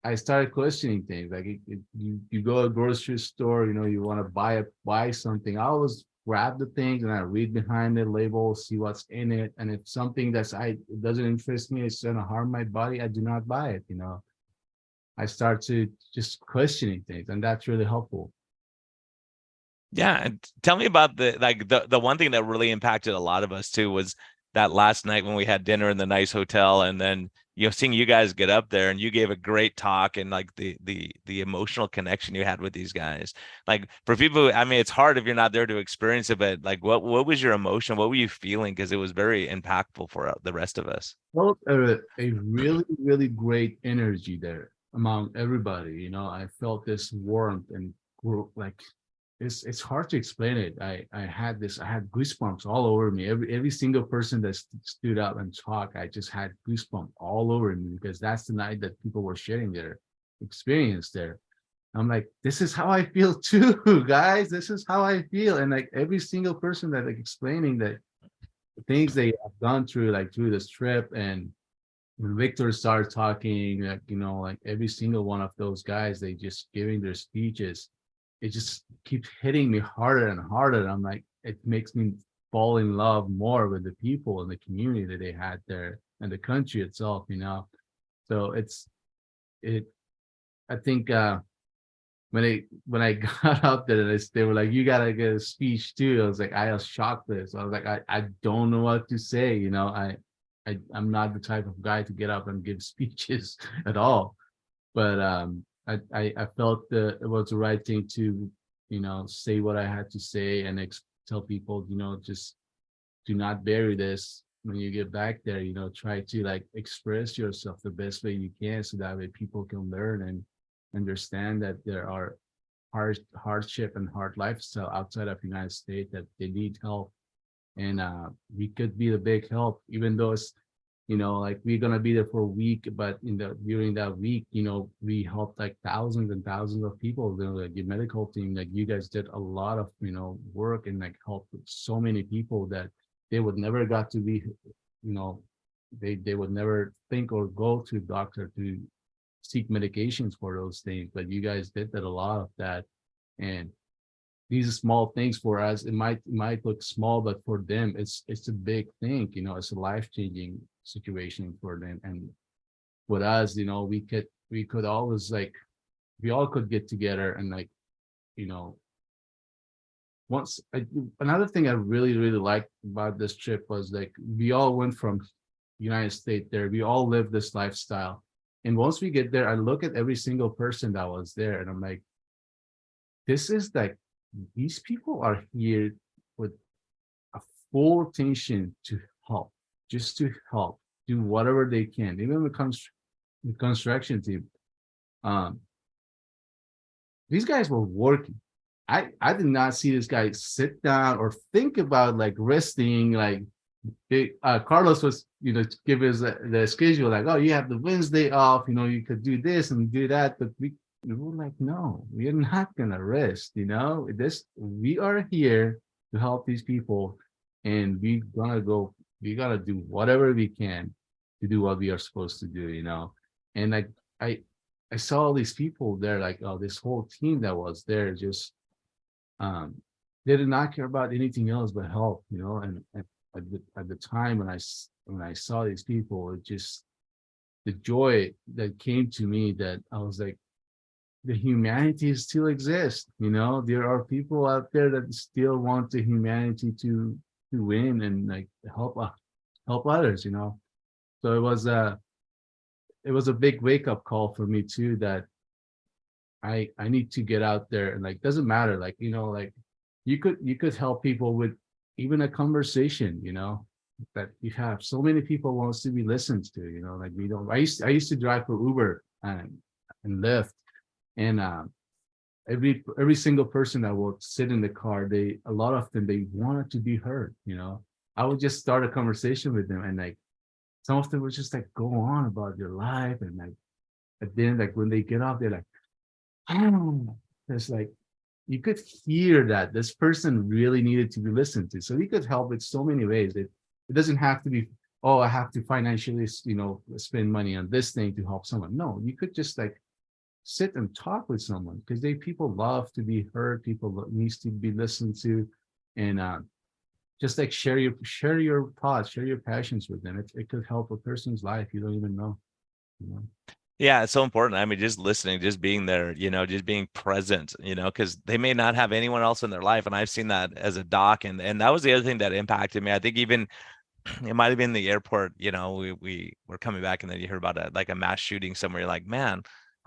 I started questioning things. Like you go to a grocery store, you want to buy something. I always grab the things and I read behind the label, see what's in it. And if something it doesn't interest me, it's gonna harm my body, I do not buy it. I start to just questioning things, and that's really helpful. Yeah, and tell me about the one thing that really impacted a lot of us too was that last night when we had dinner in the nice hotel, and then seeing you guys get up there, and you gave a great talk, and like the emotional connection you had with these guys. Like, for people, I mean, it's hard if you're not there to experience it, but like what was your emotion? What were you feeling? Because it was very impactful for the rest of us. Felt a really, really great energy there among everybody. I felt this warmth and like it's hard to explain it. I had goosebumps all over me. Every single person that stood up and talked, I just had goosebumps all over me, because that's the night that people were sharing their experience there. I'm like, this is how I feel too, guys. This is how I feel. And like every single person that like explaining that the things they have gone through, like through this trip. And when Victor started talking, like, like every single one of those guys, they just giving their speeches, it just keeps hitting me harder and harder. And I'm like, it makes me fall in love more with the people and the community that they had there and the country itself. So it, I think, when I got up there, they were like, "You gotta get a speech too." I was shocked this. I was like, I don't know what to say. I'm not the type of guy to get up and give speeches at all. But I felt that it was the right thing to, say what I had to say, and tell people, just do not bury this when you get back there. Try to like express yourself the best way you can, so that way people can learn and understand that there are hardship and hard lifestyle outside of the United States, that they need help. And we could be the big help, even though it's, like we're gonna be there for a week, but during that week, we helped like thousands and thousands of people. Like your medical team, like you guys did a lot of work, and like helped so many people that they would never got to be, you know, they would never think or go to doctor to seek medications for those things. But you guys did that, a lot of that. And these are small things for us. It might look small, but for them, it's a big thing. It's a life-changing situation for them. And with us, we could always like, we all could get together and like, you know, once another thing I really, really liked about this trip was like we all went from United States there. We all live this lifestyle. And once we get there, I look at every single person that was there, and I'm like, this is like, these people are here with a full attention to help, just to help, do whatever they can. Even the construction team, um, these guys were working. I did not see this guy sit down or think about like resting. Like Carlos was, give us the schedule, like, oh, you have the Wednesday off, you could do this and do that. But we were like, no, we are not gonna rest. We are here to help these people, and we gotta do whatever we can to do what we are supposed to do. And like I saw all these people there, like, oh, this whole team that was there, just um they did not care about anything else but help. And at the time when I saw these people, it just, the joy that came to me, that I was like, the humanity still exists. There are people out there that still want the humanity to win and like help others. So it was a big wake-up call for me too, that I need to get out there, and like, doesn't matter, like, like you could help people with even a conversation, that you have. So many people wants to be listened to, like we don't. I used to drive for Uber and Lyft, and every single person that would sit in the car, a lot of them, they wanted to be heard. I would just start a conversation with them, and like some of them would just like go on about their life, and like at the end, like when they get off, they're like, oh, it's like you could hear that this person really needed to be listened to. So we could help in so many ways. It doesn't have to be, oh, I have to financially, spend money on this thing to help someone. No, you could just like sit and talk with someone, because people love to be heard. People needs to be listened to, and just like share your thoughts, share your passions with them. It could help a person's life you don't even know. Yeah, it's so important. I mean, just listening, just being there, just being present, because they may not have anyone else in their life. And I've seen that as a doc. And that was the other thing that impacted me. I think even it might have been the airport, we were coming back, and then you heard about like a mass shooting somewhere. You're like, man,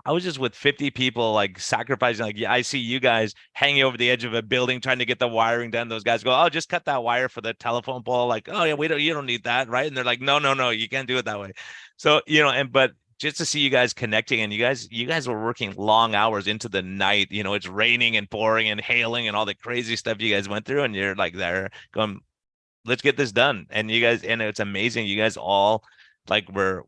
I was just with 50 people, like sacrificing. Like, yeah, I see you guys hanging over the edge of a building trying to get the wiring done. Those guys go, oh, just cut that wire for the telephone pole. Like, oh yeah, you don't need that, right? And they're like, no, you can't do it that way. So, but just to see you guys connecting, and you guys were working long hours into the night. You know, it's raining and pouring and hailing and all the crazy stuff you guys went through, and you're like there going, let's get this done. And you guys, and it's amazing. You guys all like were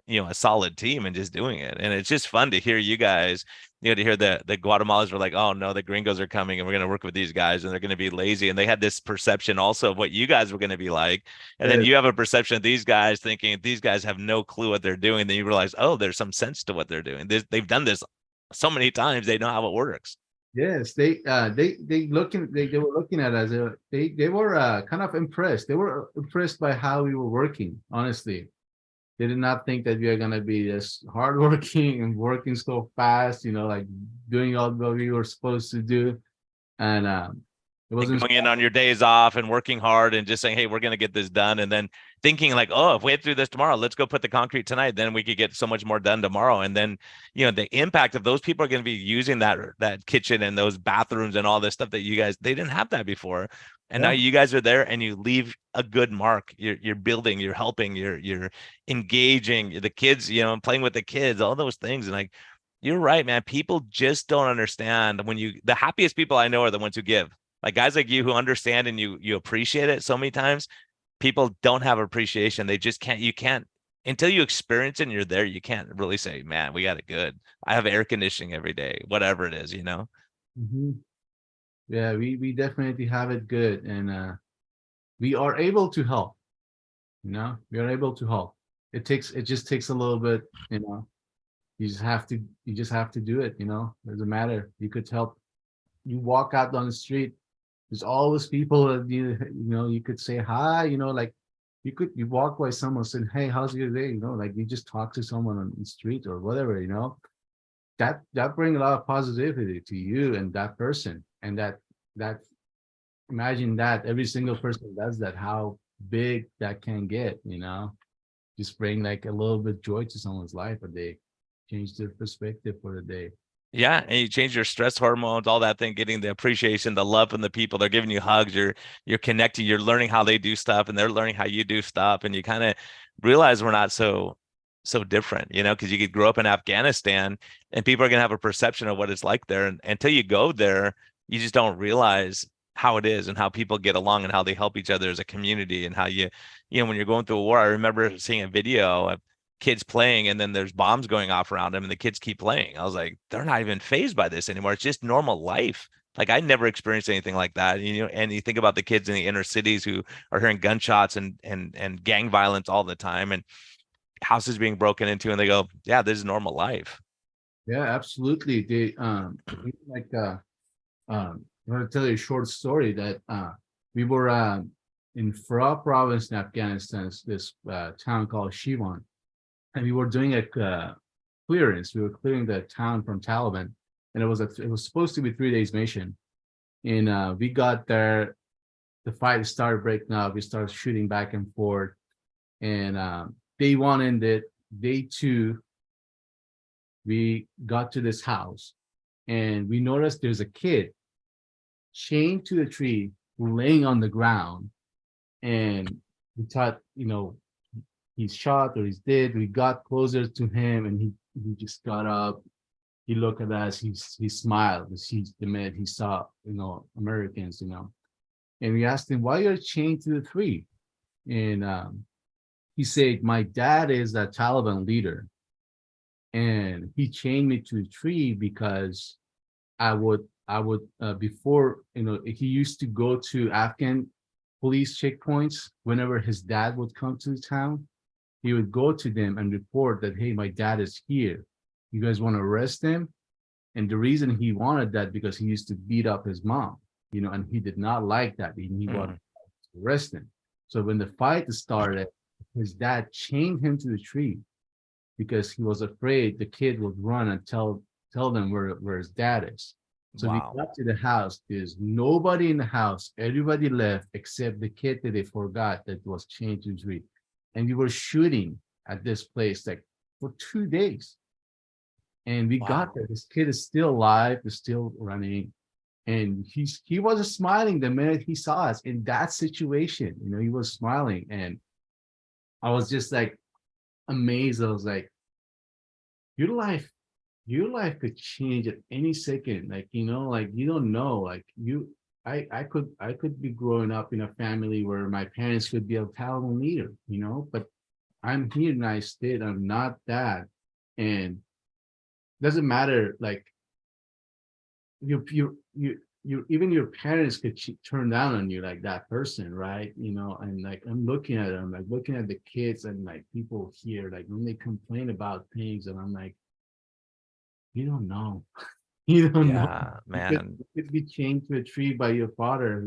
you know, a solid team and just doing it. And it's just fun to hear you guys, you know, to hear the Guatemalans were like, oh no, the gringos are coming and we're going to work with these guys and they're going to be lazy. And they had this perception also of what you guys were going to be like. And then Yes, you have a perception of these guys thinking these guys have no clue what they're doing. Then you realize, oh, there's some sense to what they're doing. They've done this so many times, they know how it works. yes, they were looking at us. They were kind of impressed. They were impressed by how we were working. Honestly, they did not think that we are gonna be this hardworking and working so fast. You know, like doing all what we were supposed to do, and it And wasn't. going in on your days off and working hard and just saying, hey, we're going to get this done. And then thinking like, oh, if we had to do this tomorrow, let's go put the concrete tonight. Then we could get so much more done tomorrow. And then, you know, the impact of those people are going to be using that kitchen and those bathrooms and all this stuff that you guys, they didn't have that before. And now Yeah. you guys are there and you leave a good mark. You're building, you're helping, you're engaging the kids, you know, playing with the kids, all those things. And like, you're right, man. People just don't understand when the happiest people I know are the ones who give, like guys like you who understand and you appreciate it. So many times people don't have appreciation. They just can't, you can't, until you experience it and you're there, you can't really say, man, we got it good. I have air conditioning every day, whatever it is, you know? Mhm. Yeah, we definitely have it good, and we are able to help. You know, we are able to help. It just takes a little bit. You know, you just have to do it. You know, doesn't matter. You could help. You walk out on the street. There's always people that you know you could say hi. You know, like you walk by someone saying, "Hey, how's your day?" You know, like you just talk to someone on the street or whatever. You know, that bring a lot of positivity to you and that person, and that imagine that every single person does that, how big that can get, you know, just bring like a little bit joy to someone's life a day, change their perspective for the day. Yeah, and you change your stress hormones, all that thing, getting the appreciation, the love from the people. They're giving you hugs. You're connecting. You're learning how they do stuff, and they're learning how you do stuff. And you kind of realize we're not so different, you know, because you could grow up in Afghanistan, and people are gonna have a perception of what it's like there. And until you go there, you just don't realize how it is and how people get along and how they help each other as a community and how you know, when you're going through a war. I remember seeing a video of kids playing and then there's bombs going off around them and the kids keep playing. I was like, they're not even phased by this anymore. It's just normal life. Like I never experienced anything like that. You know, and you think about the kids in the inner cities who are hearing gunshots and gang violence all the time and houses being broken into, and they go, yeah, this is normal life. Yeah, absolutely. They like I want to tell you a short story that we were in Farah province in Afghanistan, this town called Shivan, and we were doing a clearance. We were clearing the town from Taliban, and it was supposed to be 3 days mission. And we got there, the fight started breaking up. We started shooting back and forth, and day one ended. Day two, we got to this house, and we noticed there's a kid chained to a tree, laying on the ground, and we thought, you know, he's shot or he's dead. We got closer to him, and he just got up. He looked at us. He smiled. He's the minute he saw, you know, Americans, you know, and we asked him, why you're chained to the tree? And he said, my dad is a Taliban leader, and he chained me to the tree because I would before, you know, he used to go to Afghan police checkpoints whenever his dad would come to the town. He would go to them and report that, hey, my dad is here. You guys want to arrest him? And the reason he wanted that because he used to beat up his mom, you know, and he did not like that. He wanted Mm. to arrest him. So when the fight started, his dad chained him to the tree because he was afraid the kid would run and tell them where his dad is. So we Wow. got to the house. There's nobody in the house. Everybody left except the kid that they forgot that was chained to the tree. And we were shooting at this place like for 2 days. And we got Wow. there. This kid is still alive, is still running. And he was smiling the minute he saw us in that situation. You know, he was smiling. And I was just like, amazed. I was like, your life, your life could change at any second. Like, like you don't know. Like I could be growing up in a family where my parents could be a Taliban leader, but I'm here in the United States. I'm not that. And doesn't matter, like you even your parents could turn down on you like that person, right? And like I'm looking at them, like looking at the kids and like people here, like when they complain about things, and I'm like, you don't know. You don't know. Yeah, You could, man. you could be chained to a tree by your father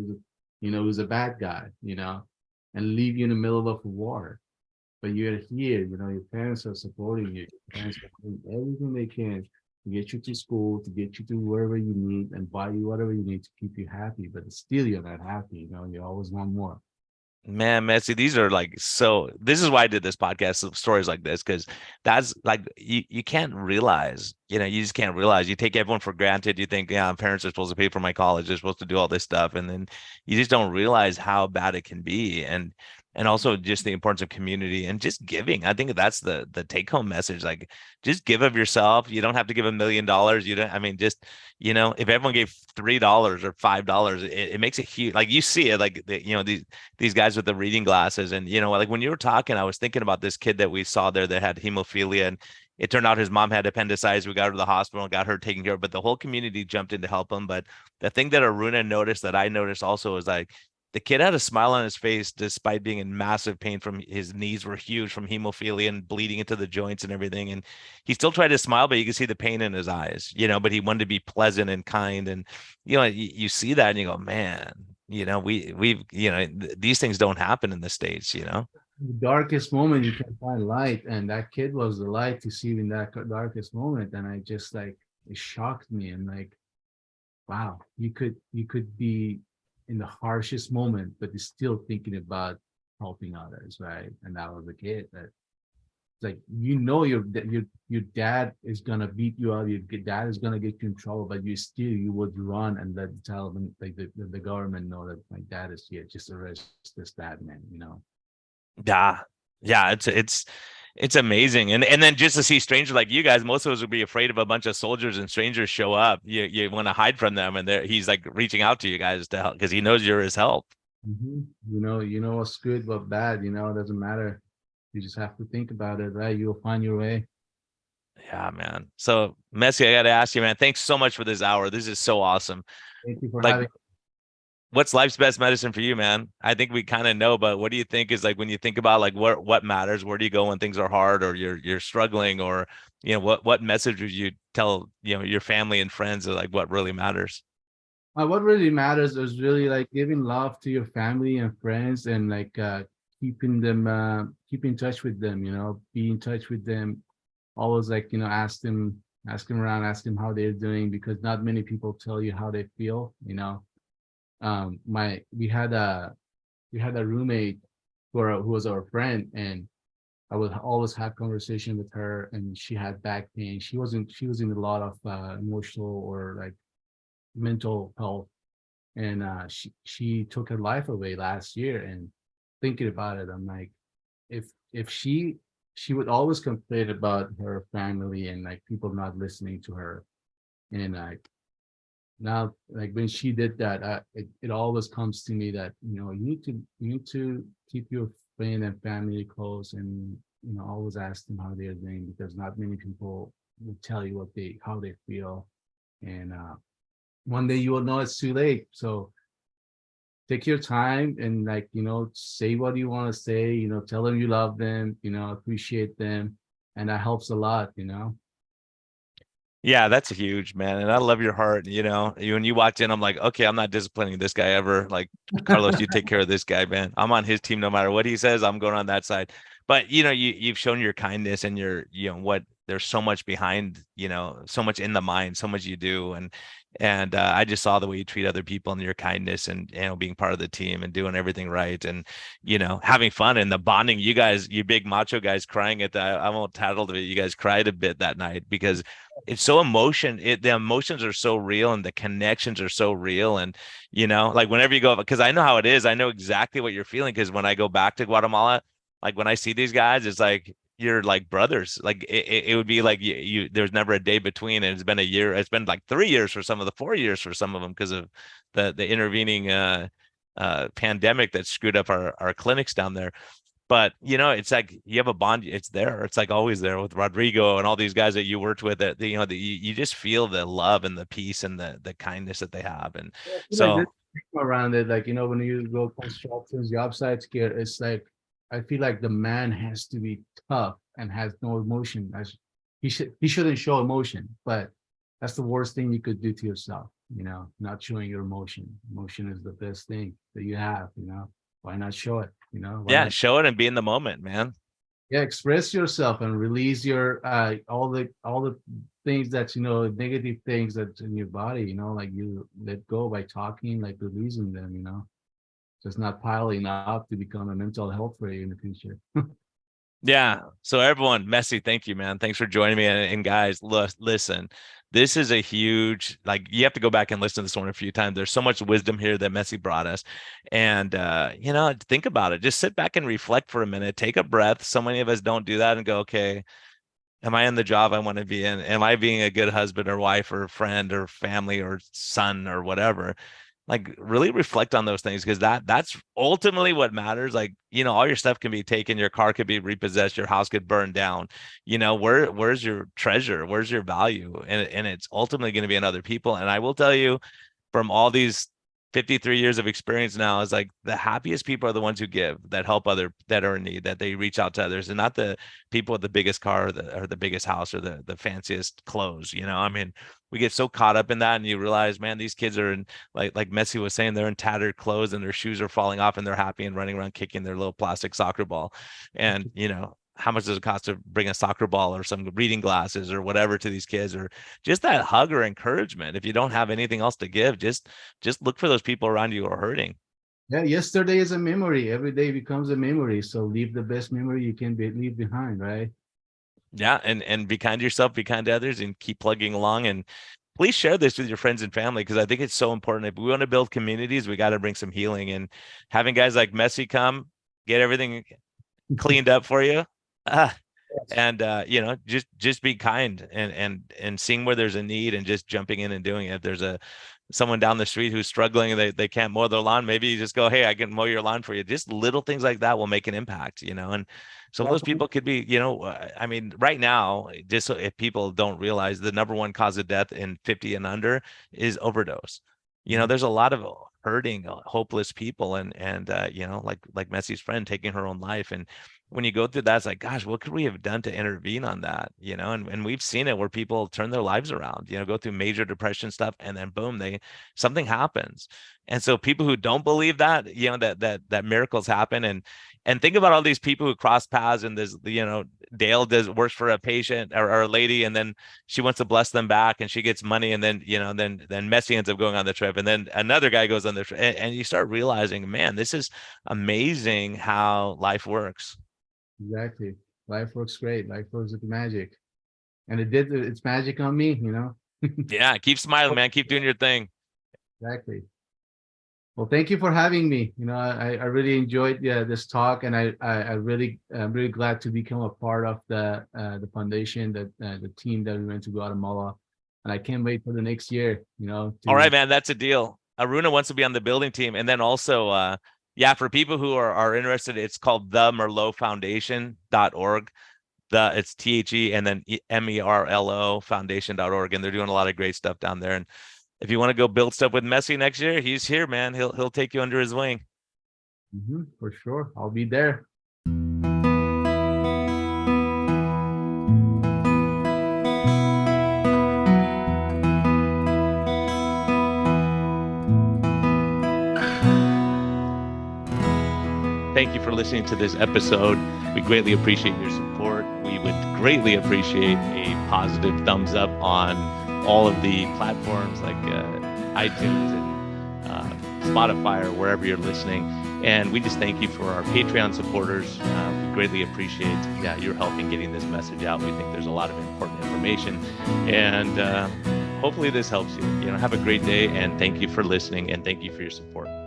who's a bad guy, and leave you in the middle of a war. But you're here, your parents are supporting you. Your parents are doing everything they can to get you to school, to get you to wherever you need, and buy you whatever you need to keep you happy. But still, you're not happy. You always want more. Man, Messi, these are like so. This is why I did this podcast of stories like this, because that's like you can't realize, you just can't realize. You take everyone for granted. You think, yeah, parents are supposed to pay for my college, they're supposed to do all this stuff, and then you just don't realize how bad it can be, and also just the importance of community and just giving. I think that's the take home message. Like, just give of yourself. You don't have to give $1 million. You don't. I mean, just if everyone gave $3 or $5, it makes a huge. Like you see it, like these guys with the reading glasses. And, like when you were talking, I was thinking about this kid that we saw there that had hemophilia. And it turned out his mom had appendicitis. We got her to the hospital and got her taken care of, but the whole community jumped in to help him. But the thing that Aruna noticed that I noticed also is like, the kid had a smile on his face despite being in massive pain from his knees were huge from hemophilia and bleeding into the joints and everything. And he still tried to smile, but you could see the pain in his eyes, but he wanted to be pleasant and kind. And, you see that and you go, man, these things don't happen in the States. The darkest moment you can find light, and that kid was the light to see in that darkest moment. And I just like it shocked me. And like, wow, you could be in the harshest moment, but you're still thinking about helping others, right? And that was a kid that like your dad is gonna beat you up, your dad is gonna get you in trouble, but you would run and let the Taliban, like the government, know that my dad is here, just arrest this bad man. Yeah. Yeah. It's amazing. And then just to see strangers like you guys, most of us would be afraid of a bunch of soldiers and strangers show up. You want to hide from them. And he's like reaching out to you guys to help because he knows you're his help. You know what's good, what bad, it doesn't matter. You just have to think about it, right? You'll find your way. Yeah, man. So Messi, I got to ask you, man, thanks so much for this hour. This is so awesome. Thank you for Like, having. what's life's best medicine for you, man? I think we kind of know, but what do you think is like when you think about like what matters? Where do you go when things are hard or you're struggling, or what message would you tell your family and friends of like what really matters? What really matters is really like giving love to your family and friends, and like keep in touch with them, be in touch with them. Always like, ask them around, ask them how they're doing, because not many people tell you how they feel. My we had a roommate who was our friend, and I would always have conversation with her, and she had back pain. She was in a lot of emotional or like mental health, and she took her life away last year. And thinking about it, I'm like, if she would always complain about her family and like people not listening to her. And like now, like when she did that, it always comes to me that you need to keep your friend and family close, and always ask them how they're doing, because not many people will tell you how they feel. And one day you will know it's too late. So take your time and like, say what you want to say, tell them you love them, appreciate them. And that helps a lot. Yeah, that's huge, man. And I love your heart. When you walked in, I'm like, okay, I'm not disciplining this guy ever. Like, Carlos, you take care of this guy, man. I'm on his team no matter what he says. I'm going on that side. But you've shown your kindness and what there's so much behind, so much in the mind, so much you do. And I just saw the way you treat other people and your kindness and being part of the team and doing everything right and having fun and the bonding. You guys, you big macho guys crying at that. I won't tattle to it. You guys cried a bit that night because it's so the emotions are so real and the connections are so real. And like whenever you go, because I know how it is, I know exactly what you're feeling, because when I go back to Guatemala, like when I see these guys, it's like you're like brothers. Like it would be like there's never a day between. And it's been a year. It's been like 3 years for some of the 4 years for some of them because of the intervening pandemic that screwed up our clinics down there. But it's like you have a bond. It's there. It's like always there with Rodrigo and all these guys that you worked with. That you just feel the love and the peace and the kindness that they have. And Yeah, I feel like so there's around it, like when you go construction job sites here, it's like I feel like the man has to be tough and has no emotion. He shouldn't show emotion, but that's the worst thing you could do to yourself. Not showing your emotion. Emotion is the best thing that you have. Why not show it? Why yeah, not? show it and be in the moment, man. Yeah, express yourself and release your all the things that negative things that's in your body. Like you let go by talking, like releasing them. Just not piling up to become a mental health for you in the future. Yeah. So everyone, Messi, thank you, man. Thanks for joining me. And guys, listen, this is a huge, like, you have to go back and listen to this one a few times. There's so much wisdom here that Messi brought us. And, think about it. Just sit back and reflect for a minute. Take a breath. So many of us don't do that and go, okay, am I in the job I want to be in? Am I being a good husband or wife or friend or family or son or whatever? Like really reflect on those things because that's ultimately what matters. Like, all your stuff can be taken, your car could be repossessed, your house could burn down. Where's your treasure? Where's your value? And it's ultimately going to be in other people. And I will tell you, from all these 53 years of experience now, is like the happiest people are the ones who give, that help other that are in need, that they reach out to others, and not the people with the biggest car or the biggest house or the fanciest clothes. I mean, we get so caught up in that, and you realize, man, these kids are in, like Messi was saying, they're in tattered clothes and their shoes are falling off and they're happy and running around kicking their little plastic soccer ball. And how much does it cost to bring a soccer ball or some reading glasses or whatever to these kids, or just that hug or encouragement? If you don't have anything else to give, just look for those people around you who are hurting. Yeah, yesterday is a memory. Every day becomes a memory. So leave the best memory you can leave behind, right? Yeah. And be kind to yourself, be kind to others, and keep plugging along. And please share this with your friends and family, because I think it's so important. If we want to build communities, we got to bring some healing, and having guys like Messi come get everything cleaned up for you. And just be kind and seeing where there's a need and just jumping in and doing it. If there's someone down the street who's struggling and they can't mow their lawn, maybe you just go, hey, I can mow your lawn for you. Just little things like that will make an impact. And some of those people could be, I mean, right now, just so if people don't realize, the number one cause of death in 50 and under is overdose. There's a lot of hurting, hopeless people, and like Messi's friend taking her own life. And when you go through that, it's like, gosh, what could we have done to intervene on that? And we've seen it where people turn their lives around, go through major depression stuff, and then boom, something happens. And so people who don't believe that, that miracles happen, and think about all these people who cross paths, and there's, Dale works for a patient or a lady, and then she wants to bless them back, and she gets money, and then then Messi ends up going on the trip, and then another guy goes on the trip, and you start realizing, man, this is amazing how life works. Exactly. Life works great. Life works like magic. And it did its magic on me, Yeah, keep smiling, man. Keep doing your thing. Exactly. Well, thank you for having me. I really enjoyed this talk, and I'm really glad to become a part of the foundation, the team that we went to Guatemala, and I can't wait for the next year. All right, man, that's a deal. Aruna wants to be on the building team, and then also, yeah, for people who are interested, it's called the merlotfoundation.org. It's THE and then MERLO foundation.org, and they're doing a lot of great stuff down there. And if you want to go build stuff with Messi next year, he's here, man. He'll take you under his wing. For sure. I'll be there. Thank you for listening to this episode. We greatly appreciate your support. We would greatly appreciate a positive thumbs up on all of the platforms like iTunes and Spotify or wherever you're listening. And we just thank you for our Patreon supporters. We greatly appreciate your help in getting this message out. We think there's a lot of important information, and hopefully this helps you. Have a great day, and thank you for listening, and thank you for your support.